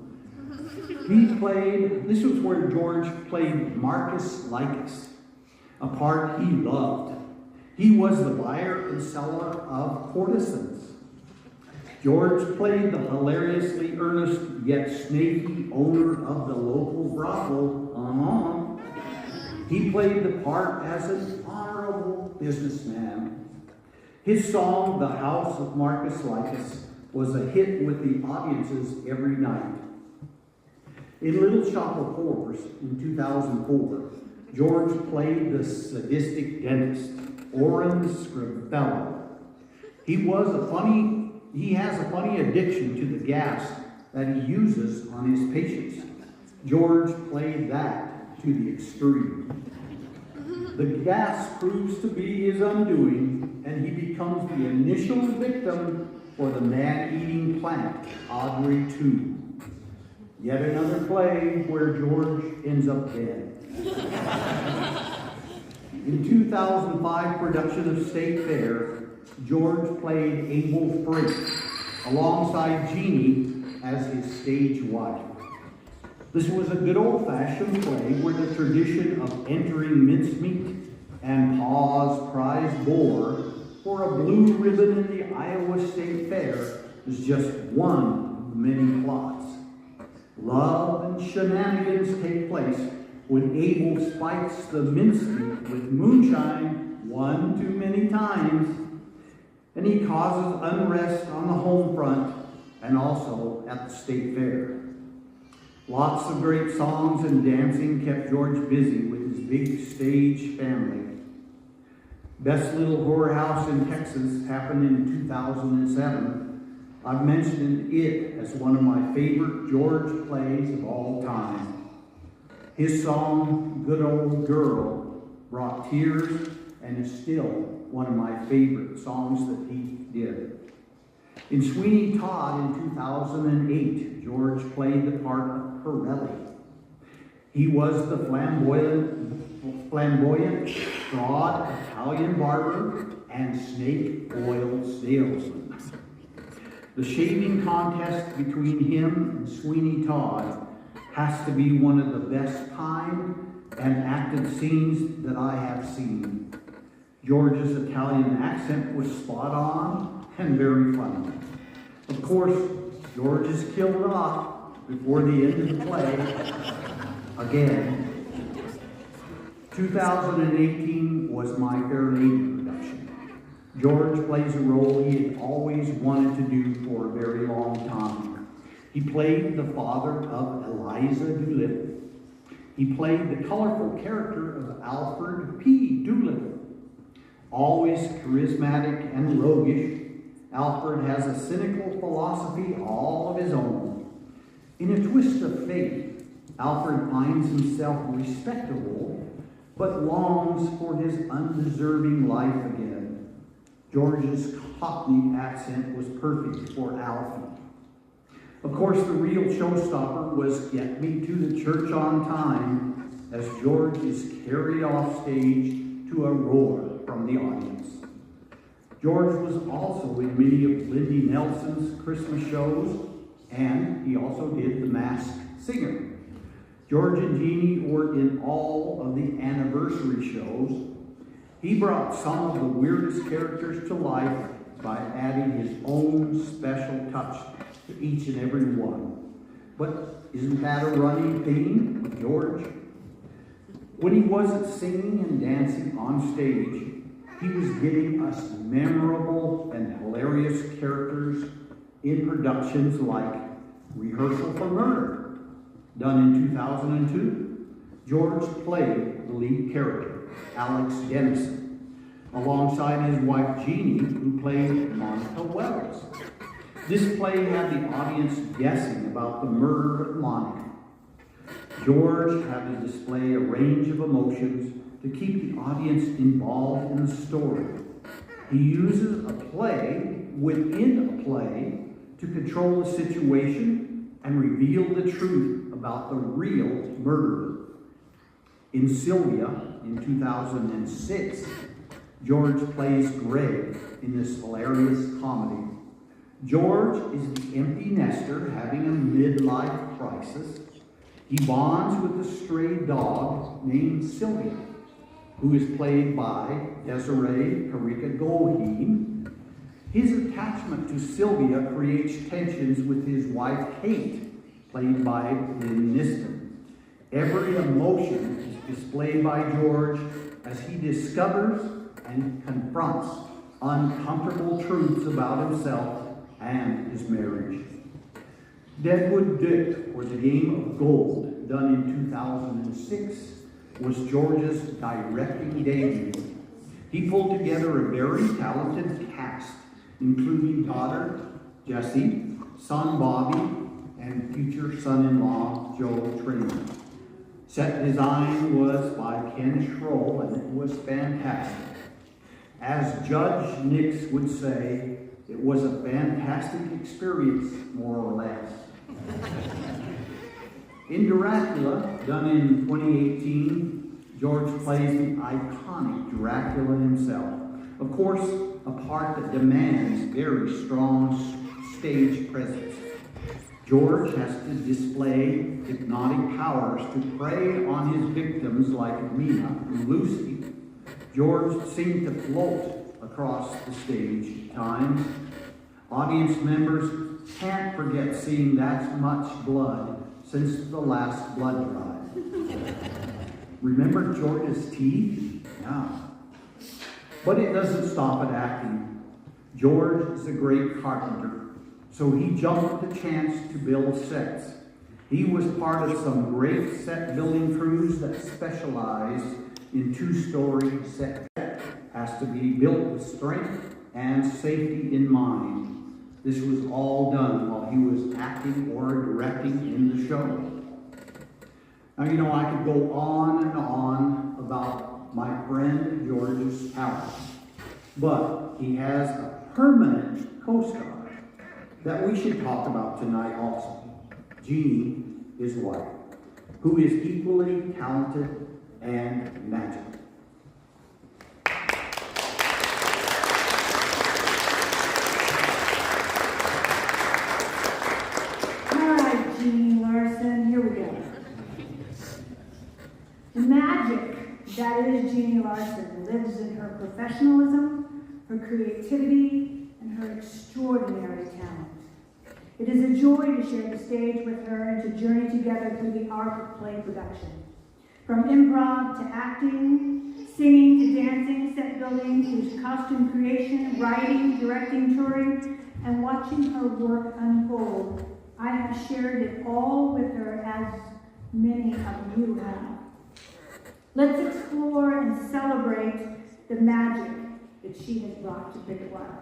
this was where George played Marcus Lycus, a part he loved. He was the buyer and seller of courtesans. George played the hilariously earnest yet snaky owner of the local brothel. He played the part as an honorable businessman. His song, The House of Marcus Lycus, was a hit with the audiences every night. In Little Shop of Horrors in 2004, George played the sadistic dentist, Oren Scribello. He has a funny addiction to the gas that he uses on his patients. George played that to the extreme. The gas proves to be his undoing, and he becomes the initial victim for the man-eating plant, Audrey 2. Yet another play where George ends up dead. In 2005 production of State Fair, George played Abel Freight alongside Jeannie as his stage wife. This was a good old-fashioned play where the tradition of entering mincemeat and Pa's prize boar for a blue ribbon in the Iowa State Fair is just one of many plots. Love and shenanigans take place when Abel spikes the mincemeat with moonshine one too many times, and he causes unrest on the home front and also at the state fair. Lots of great songs and dancing kept George busy with his big stage family. Best Little Whorehouse in Texas happened in 2007. I've mentioned it as one of my favorite George plays of all time. His song, Good Old Girl, brought tears and is still one of my favorite songs that he did. In Sweeney Todd in 2008, George played the part of Pirelli. He was the flamboyant, fraud Italian barber and snake oil salesman. The shaving contest between him and Sweeney Todd has to be one of the best timed and acted scenes that I have seen. George's Italian accent was spot on and very funny. Of course, George is killed off before the end of the play again. 2018 was My Fair Lady production. George plays a role he had always wanted to do for a very long time. He played the father of Eliza Doolittle. He played the colorful character of Alfred P. Doolittle. Always charismatic and roguish, Alfred has a cynical philosophy all of his own. In a twist of fate, Alfred finds himself respectable, but longs for his undeserving life again. George's Cockney accent was perfect for Alfie. Of course, the real showstopper was Get Me to the Church on Time, as George is carried off stage to a roar from the audience. George was also in many of Lindy Nelson's Christmas shows, and he also did The Masked Singer. George and Jeannie were in all of the anniversary shows. He brought some of the weirdest characters to life by adding his own special touch to each and every one. But isn't that a running theme with George? When he wasn't singing and dancing on stage, he was giving us memorable and hilarious characters in productions like Rehearsal for Murder, done in 2002. George played the lead character, Alex Dennison, alongside his wife Jeannie, who played Monica Wells. This play had the audience guessing about the murder of Monica. George had to display a range of emotions to keep the audience involved in the story. He uses a play within a play to control the situation and reveal the truth about the real murderer. In Sylvia, in 2006, George plays Greg in this hilarious comedy. George is the empty nester having a midlife crisis. He bonds with a stray dog named Sylvia, who is played by Desiree Karika-Goheen. His attachment to Sylvia creates tensions with his wife Kate, played by Lynn Niston. Every emotion is displayed by George as he discovers and confronts uncomfortable truths about himself and his marriage. Deadwood Dick, or The Game of Gold, done in 2006, was George's directing debut. He pulled together a very talented cast, including daughter Jessie, son Bobby, and future son-in-law Joe Trainer. Set design was by Ken Schroll, and it was fantastic. As Judge Nix would say, it was a fantastic experience, more or less. In Dracula, done in 2018, George plays the iconic Dracula himself. Of course, a part that demands very strong stage presence. George has to display hypnotic powers to prey on his victims like Mina and Lucy. George seemed to float across the stage at times. Audience members can't forget seeing that much blood since the last blood drive. Remember George's teeth? Yeah. But it doesn't stop at acting. George is a great carpenter, so he jumped at the chance to build sets. He was part of some great set building crews that specialized in two-story set. Has to be built with strength and safety in mind. This was all done while he was acting or directing in the show. Now, you know, I could go on and on about my friend George's talent, but he has a permanent co-star that we should talk about tonight also. Jeannie, his wife, who is equally talented and magical. Jeannie Larsen, here we go. The magic that is Jeannie Larsen lives in her professionalism, her creativity, and her extraordinary talent. It is a joy to share the stage with her and to journey together through the art of play production. From improv to acting, singing to dancing, set building, to costume creation, writing, directing, touring, and watching her work unfold. I have shared it all with her, as many of you have. Let's explore and celebrate the magic that she has brought to Picketwire.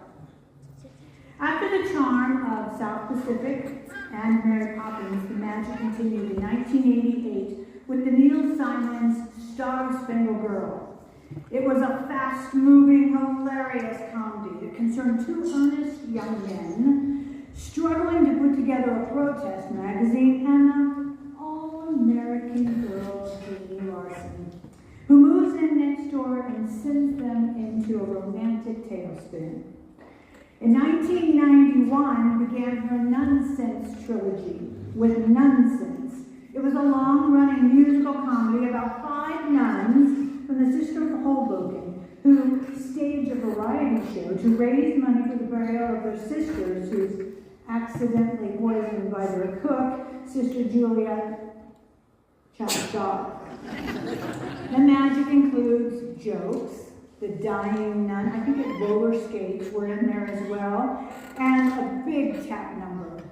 After the charm of South Pacific and Mary Poppins, the magic continued in 1988 with the Neil Simon's Star-Spangled Girl. It was a fast-moving, hilarious comedy that concerned two earnest young men struggling to put together a protest magazine, and an all-American girl, Jeannie Larsen, who moves in next door and sends them into a romantic tailspin. In 1991 began her Nonsense trilogy with Nonsense. It was a long-running musical comedy about 5 nuns from the Sister of Hoboken who staged a variety show to raise money for the burial of their sisters whose accidentally poisoned by their cook, Sister Julia Chapshaw. The magic includes jokes, the dying nun, I think that roller skates were in there as well, and a big tap number.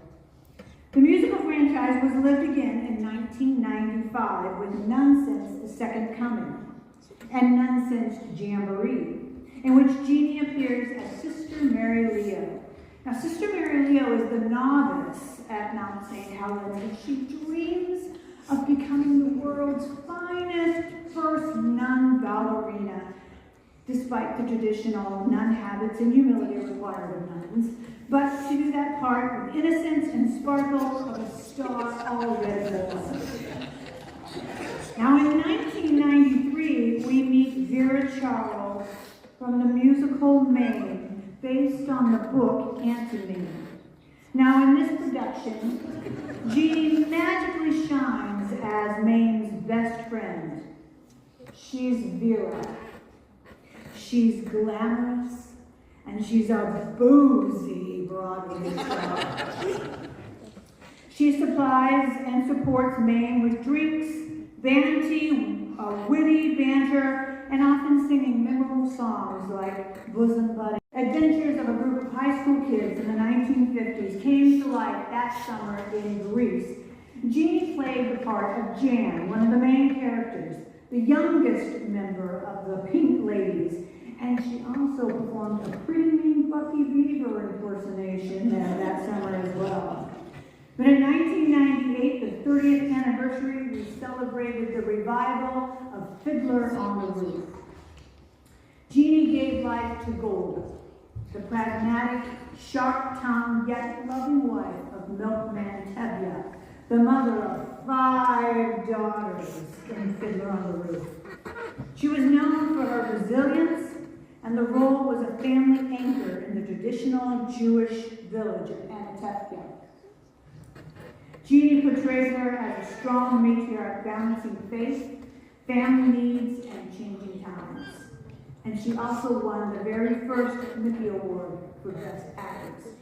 The musical franchise was lived again in 1995 with Nonsense The Second Coming and Nonsense Jamboree, in which Jeannie appears as Sister Mary Leo. Now, Sister Mary Leo is the novice at Mount St. Helens, and she dreams of becoming the world's finest first nun ballerina, despite the traditional nun habits and humility required of nuns, but to do that part with innocence and sparkle of a star already born. Now in 1993, we meet Vera Charles from the musical Maine, based on the book Antony. Now in this production, Jeannie magically shines as Maine's best friend. She's Vera. She's glamorous, and she's a boozy Broadway star. She supplies and supports Maine with drinks, vanity, witty banter, and often singing memorable songs like Bosom Buddy. Adventures of a group of high school kids in the 1950s came to life that summer in Greece. Jeannie played the part of Jan, one of the main characters, the youngest member of the Pink Ladies, and she also performed a pretty mean Bucky Beaver impersonation that summer as well. But in 1998, the 30th anniversary, we celebrated the revival of Fiddler on the Roof. Jeannie gave life to Gold, the pragmatic, sharp-tongued, yet loving wife of milkman Tevye, the mother of 5 daughters in Fiddler on the Roof. She was known for her resilience, and the role was a family anchor in the traditional Jewish village of Anatevye. Jeannie portrays her as a strong matriarch balancing faith, family needs, and changing times. And she also won the very first Mickie Award for Best Actress.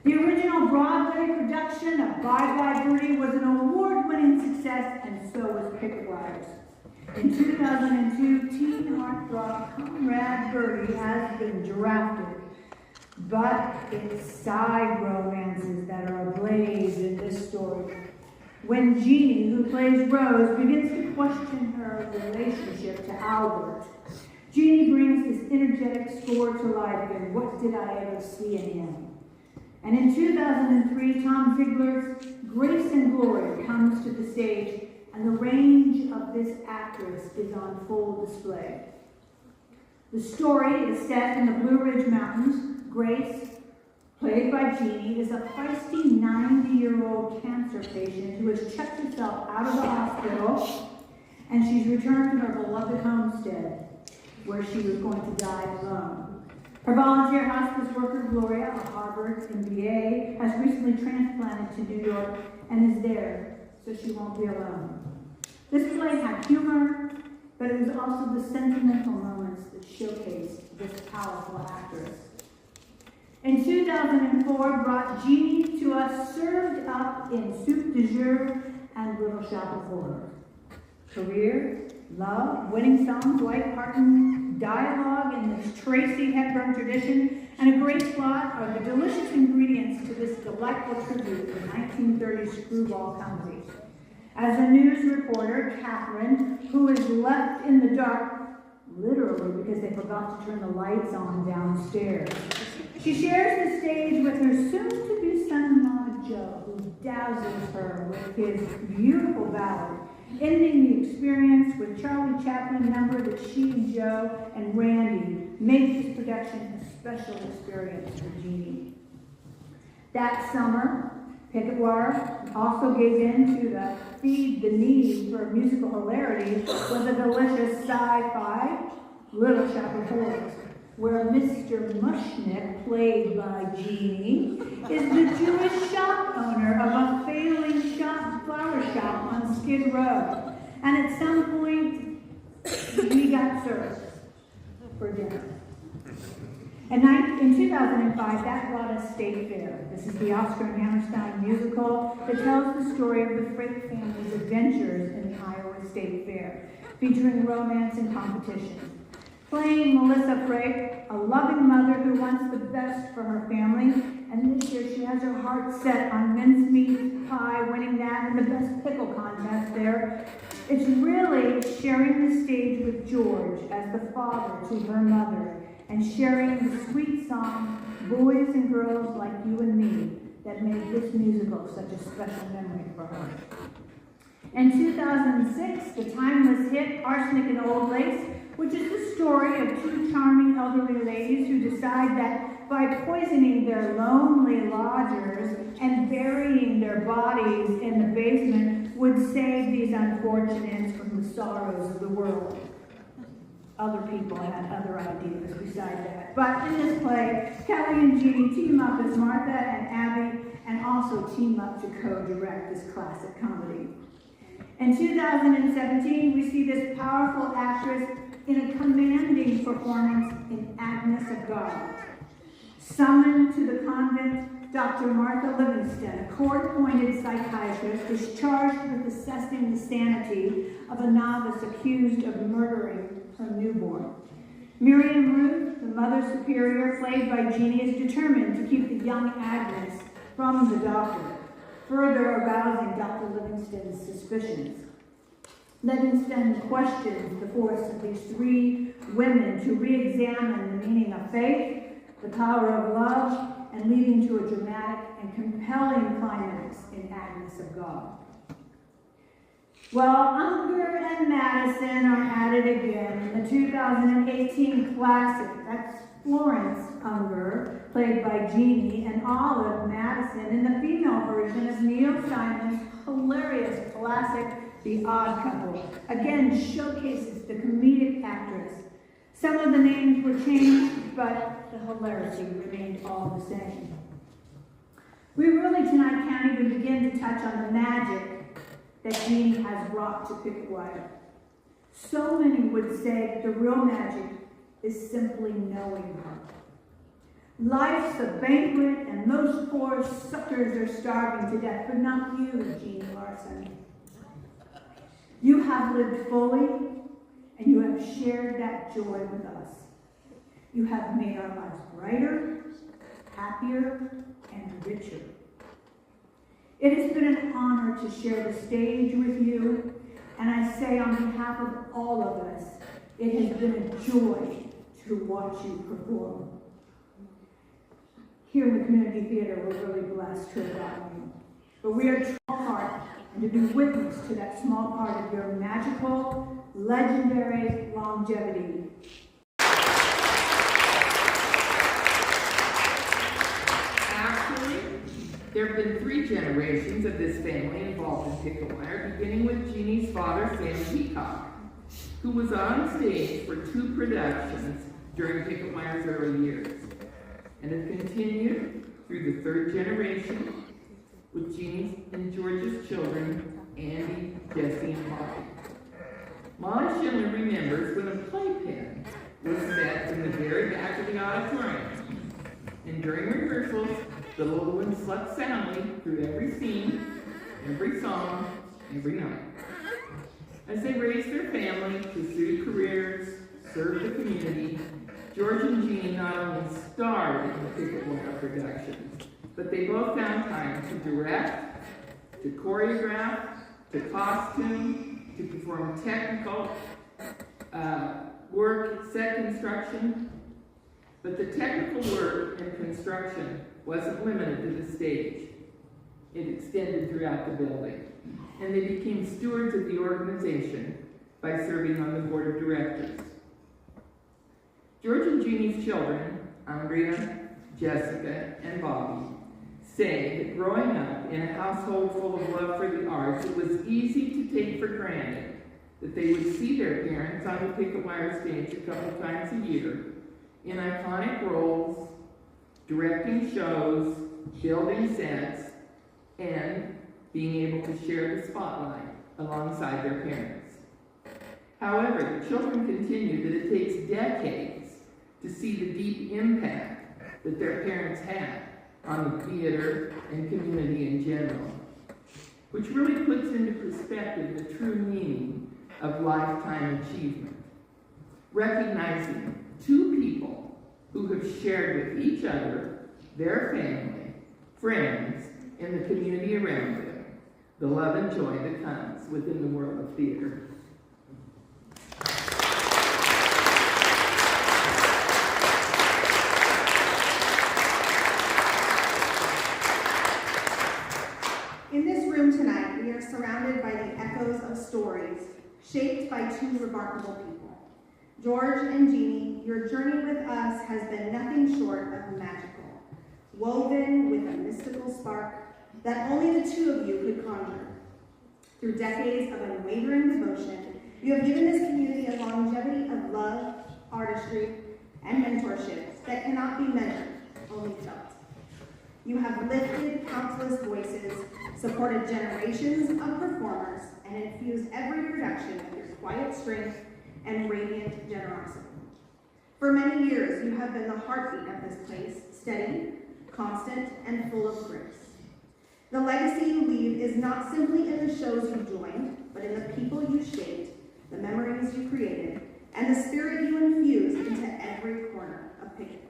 The original Broadway production of Bye Bye Birdie was an award-winning success, and so was Picketwire's. In 2002, teen heartthrob Comrade Birdie has been drafted, but it's side romances that are ablaze in this story. When Jeannie, who plays Rose, begins to question her relationship to Albert, Jeannie brings this energetic score to life in What Did I Ever See in Him? And in 2003, Tom Ziegler's Grace and Glory comes to the stage, and the range of this actress is on full display. The story is set in the Blue Ridge Mountains. Grace, played by Jeannie, is a feisty 90-year-old cancer patient who has checked herself out of the hospital, and she's returned to her beloved homestead, where she was going to die alone. Her volunteer hospice worker, Gloria, a Harvard MBA, has recently transplanted to New York and is there, so she won't be alone. This play had humor, but it was also the sentimental moments that showcased this powerful actress. In 2004, brought Jeannie to us served up in soup du jour and Little Shop of Horrors. Career, love, winning songs, light-hearted dialogue in this Tracy Hepburn tradition, and a great plot are the delicious ingredients to this delightful tribute to 1930s screwball comedy. As a news reporter, Catherine, who is left in the dark, literally because they forgot to turn the lights on downstairs, she shares the stage with her soon-to-be son-in-law, Joe, who dazzles her with his beautiful ballad, ending the experience with Charlie Chaplin number that she and Joe and Randy made this production a special experience for Jeannie. That summer, Picketwire also gave in to the feed the need for musical hilarity with a delicious sci-fi Little Shop of Horrors, where Mr. Mushnick, played by Jeannie, is the Jewish shop owner of a failing flower shop on Skid Row. And at some point, we got served for dinner. And in 2005, that brought us State Fair. This is the Oscar and Hammerstein musical that tells the story of the Frick family's adventures in the Iowa State Fair, featuring romance and competition. Playing Melissa Frick, a loving mother who wants the best for her family, and this year she has her heart set on mincemeat pie, winning that in the best pickle contest there. It's really sharing the stage with George as the father to her mother, and sharing the sweet song, Boys and Girls Like You and Me, that made this musical such a special memory for her. In 2006, the timeless hit Arsenic and Old Lace, which is the story of two charming elderly ladies who decide that by poisoning their lonely lodgers and burying their bodies in the basement would save these unfortunates from the sorrows of the world. Other people had other ideas besides that. But in this play, Kelly and Jeannie team up as Martha and Abby and also team up to co-direct this classic comedy. In 2017, we see this powerful actress in a commanding performance in Agnes of God. Summoned to the convent, Dr. Martha Livingston, a court-appointed psychiatrist, is charged with assessing the sanity of a novice accused of murdering her newborn. Miriam Ruth, the Mother Superior, played by Jeannie, is determined to keep the young Agnes from the doctor, further arousing Dr. Livingston's suspicions. Livingston questions the force of these three women to re-examine the meaning of faith, the power of love, and leading to a dramatic and compelling climax in Agnes of God. Well, Unger and Madison are at it again in the 2018 classic. That's Florence Unger, played by Jeannie, and Olive Madison in the female version of Neil Simon's hilarious classic, The Odd Couple. Again, showcases the comedic actress. Some of the names were changed, but the hilarity remained all the same. We really tonight can't even begin to touch on the magic that Jeannie has brought to Picketwire. So many would say that the real magic is simply knowing her. Life's a banquet, and most poor suckers are starving to death, but not you, Jeannie Larsen. You have lived fully, and you have shared that joy with us. You have made our lives brighter, happier, and richer. It has been an honor to share the stage with you, and I say on behalf of all of us, it has been a joy to watch you perform. Here in the community theater, we're really blessed to have gotten you. But we are a small part, and to be witness to that small part of your magical, legendary longevity. Actually, there have been 3 generations of this family involved in Picketwire, beginning with Jeannie's father, Sam Peacock, who was on stage for 2 productions during Picketwire's early years, and has continued through the 3rd generation with Jeannie's and George's children, Andy, Jesse, and Bobby. Malle Schindler remembers when a playpen was set in the very back of the auditorium, and during rehearsals, the little ones slept soundly through every scene, every song, every night. As they raised their family, pursued careers, served the community, George and Jeannie not only starred in the Picketwire productions, but they both found time to direct, to choreograph, to costume, to perform technical work, set construction. But the technical work and construction wasn't limited to the stage. It extended throughout the building. And they became stewards of the organization by serving on the board of directors. George and Jeannie's children, Andrea, Jessica, and Bobby, say that growing up in a household full of love for the arts, it was easy to take for granted that they would see their parents on the Picketwire stage a couple times a year in iconic roles, directing shows, building sets, and being able to share the spotlight alongside their parents. However, the children continue that it takes decades to see the deep impact that their parents had on the theater and community in general, which really puts into perspective the true meaning of lifetime achievement. Recognizing 2 people who have shared with each other, their family, friends, and the community around them, the love and joy that comes within the world of theater. In this room tonight, we are surrounded surrounded by the echoes of stories, shaped by two remarkable people. George and Jeannie, your journey with us has been nothing short of magical, woven with a mystical spark that only the two of you could conjure. Through decades of unwavering devotion, you have given this community a longevity of love, artistry, and mentorship that cannot be measured, only felt. You have lifted countless voices, supported generations of performers, and infused every production with your quiet strength and radiant generosity. For many years, you have been the heartbeat of this place, steady, constant, and full of grace. The legacy you leave is not simply in the shows you joined, but in the people you shaped, the memories you created, and the spirit you infused into every corner of Picketwire.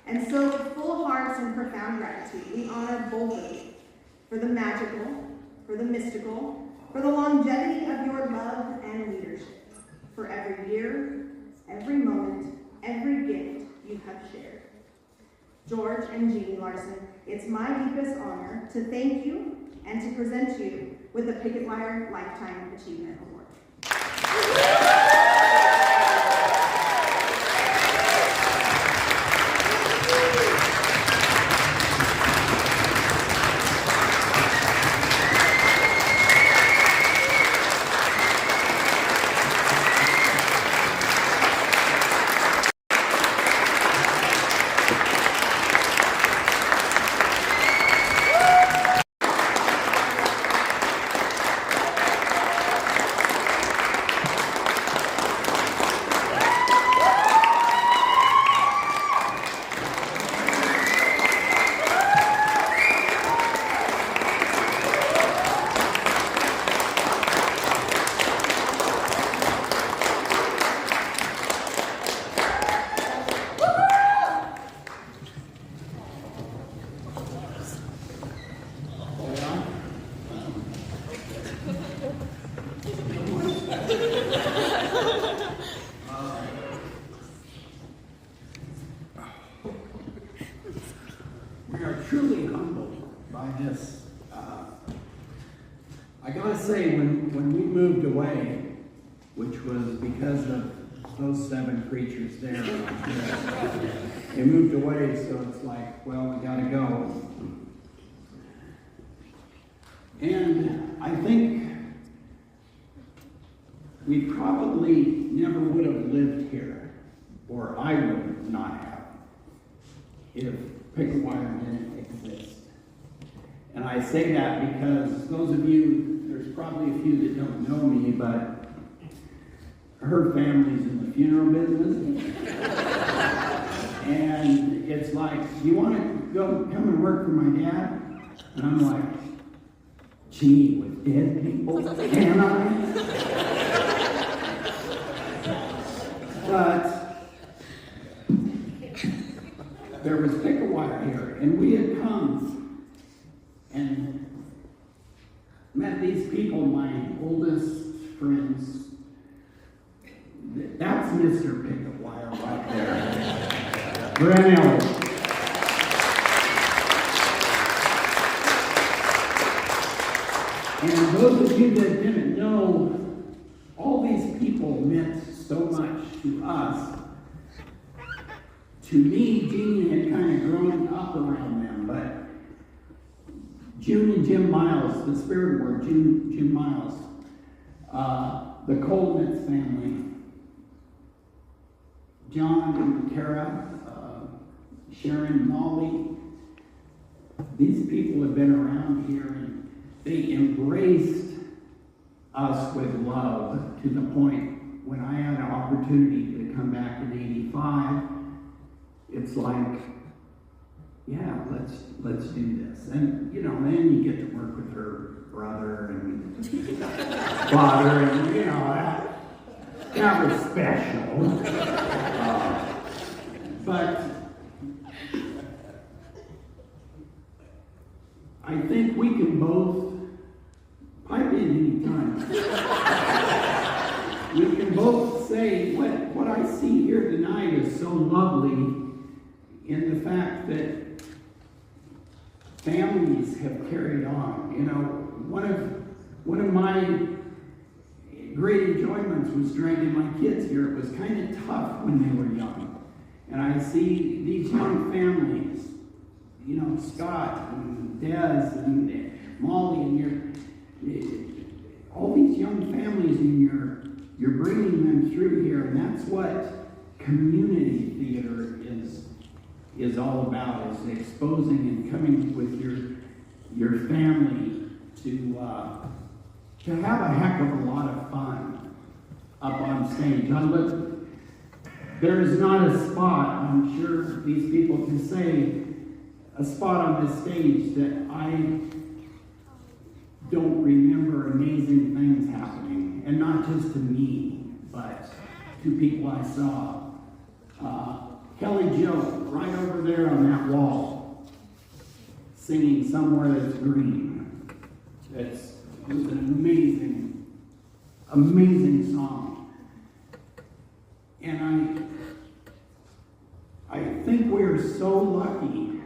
And so, with full hearts and profound gratitude, we honor both of you for the magical, for the mystical, for the longevity of your love and leadership, for every year, every moment, every gift you have shared. George and Jeannie Larsen, it's my deepest honor to thank you and to present you with the Picketwire Lifetime Achievement Award. We are truly humbled by this. I gotta say, when we moved away, which was because of those 7 creatures there, they moved away, so it's like, well, we gotta go. And I think we probably never would have lived here, or I would not have, if Picketwire didn't exist. And I say that because those of you, there's probably a few that don't know me, but her family's in the funeral business. And it's like, you want to come and work for my dad? And I'm like, gee, with dead people, can I? But there was Picketwire here, and we had come and met these people, my oldest friends. That's Mr. Picketwire right there. Brent Ellis. And those of you that didn't know, all these people meant so much to us. To me, Jeannie had kind of grown up around them, but June and Jim Miles, the spirit word, Jim Miles, the Kolomitz family, John and Tara, Sharon, Malle, these people have been around here and they embraced us with love to the point when I had an opportunity to come back in '85. It's like, yeah, let's do this. And, you know, then you get to work with her brother and father, and, you know, that was special. But I think we can both pipe in any time. We can both say what I see here tonight is so lovely in the fact that families have carried on. You know, one one of my great enjoyments was dragging my kids here. It was kind of tough when they were young. And I see these young families, you know, Scott and Des and Malle, and all these young families, and you're bringing them through here, and that's what community theater is all about, is exposing and coming with your family to have a heck of a lot of fun up on stage. There is not a spot, I'm sure these people can say, a spot on this stage that I don't remember amazing things happening, and not just to me, but to people I saw. Kelly Joe, right over there on that wall, singing Somewhere That's Green. It was an amazing, amazing song. And I think we're so lucky,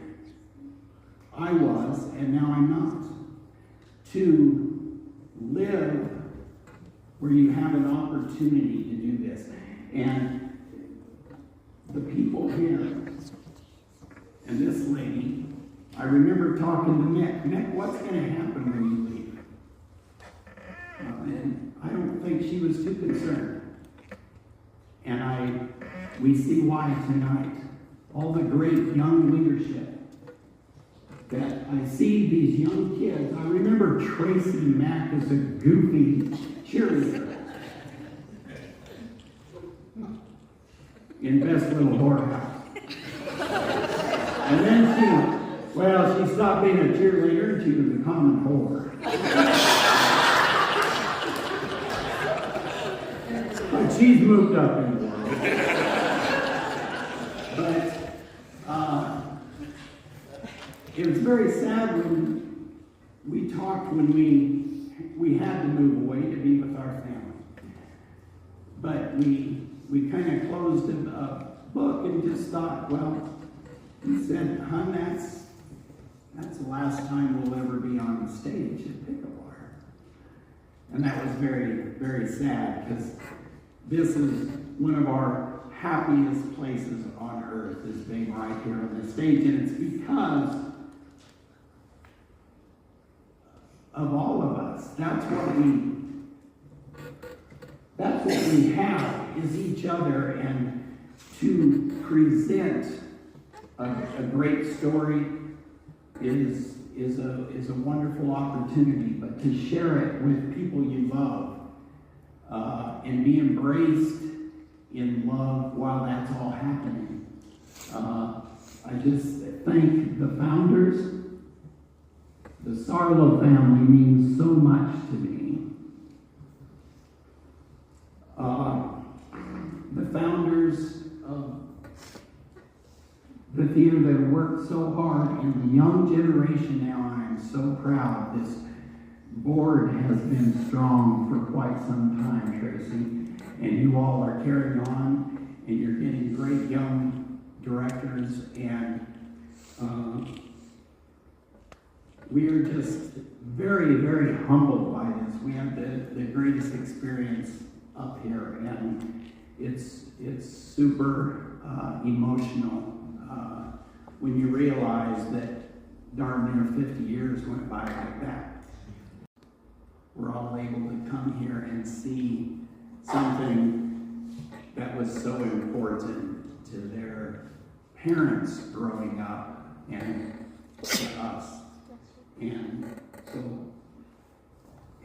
I was, and now I'm not, to live where you have an opportunity to do this. And the people here, and this lady, I remember talking to Mick, what's going to happen when you leave? And I don't think she was too concerned. And we see why tonight. All the great young leadership that I see these young kids. I remember Tracy Mack as a goofy cheerleader in Best Little Whorehouse. And then she stopped being a cheerleader and she was a common whore. But she's moved up in the world. But it was very sad when we talked when we had to move away to be with our family. But we kind of closed a book and just thought, well, he said, hon, that's the last time we'll ever be on the stage at Picketwire. And that was very, very sad, because this is one of our happiest places on earth, is being right here on the stage. And it's because of all of us. That's what we have, is each other, and to present a great story is a wonderful opportunity, but to share it with people you love and be embraced in love while that's all happening. I just thank the founders. The Sarlo family means so much to me. The founders of the theater that have worked so hard, and the young generation now, I'm so proud. This board has been strong for quite some time, Tracy, and you all are carrying on, and you're getting great young directors, and we are just very, very humbled by this. We have the greatest experience up here, and it's super emotional when you realize that darn near 50 years went by like that. We're all able to come here and see something that was so important to their parents growing up and to us. And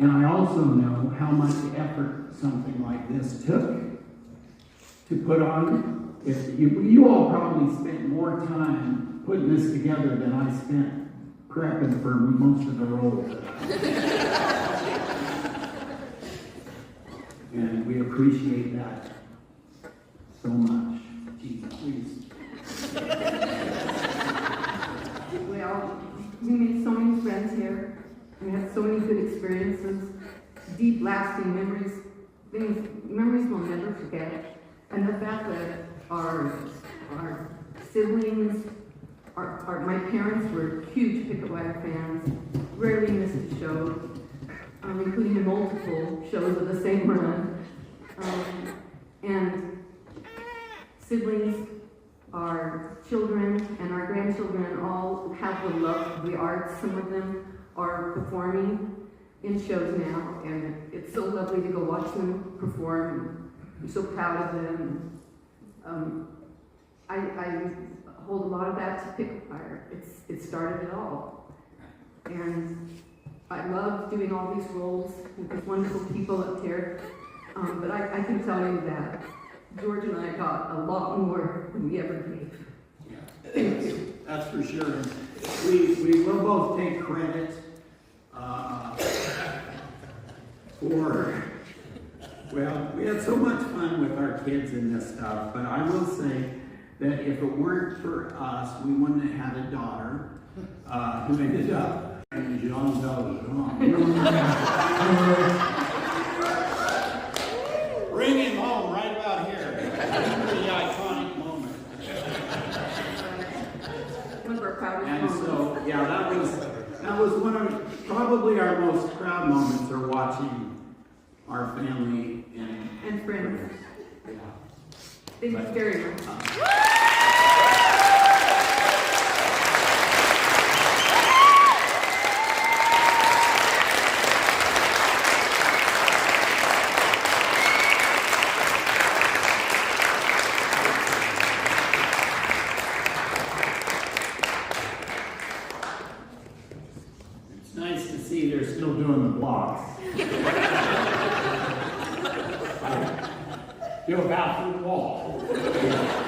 I also know how much effort something like this took to put on. If you all probably spent more time putting this together than I spent prepping for most of the roles. And we appreciate that so much. Jesus, please. Well, we made so many friends here. We had so many good experiences, deep, lasting memories, memories we'll never forget. And the fact that our siblings, my parents were huge Picketwire fans, rarely missed a show. including in multiple shows of the same run. And siblings, our children, and our grandchildren all have the love of the arts. Some of them are performing in shows now, and it's so lovely to go watch them perform. I'm so proud of them. I hold a lot of that to Picketwire. It started it all. And I love doing all these roles with these wonderful people up here. But I can tell you that George and I got a lot more than we ever gave. Thank you. That's for sure. We will both take credit for, well, we had so much fun with our kids and this stuff, but I will say that if it weren't for us, we wouldn't have had a daughter who ended up in Jean Valjean. Bring him home right about here. The iconic moment. And so, yeah, that was one of probably our most proud moments, are watching our family and friends. Yeah. Thank you very much. It's nice to see they're still doing the blocks. Go about through the wall.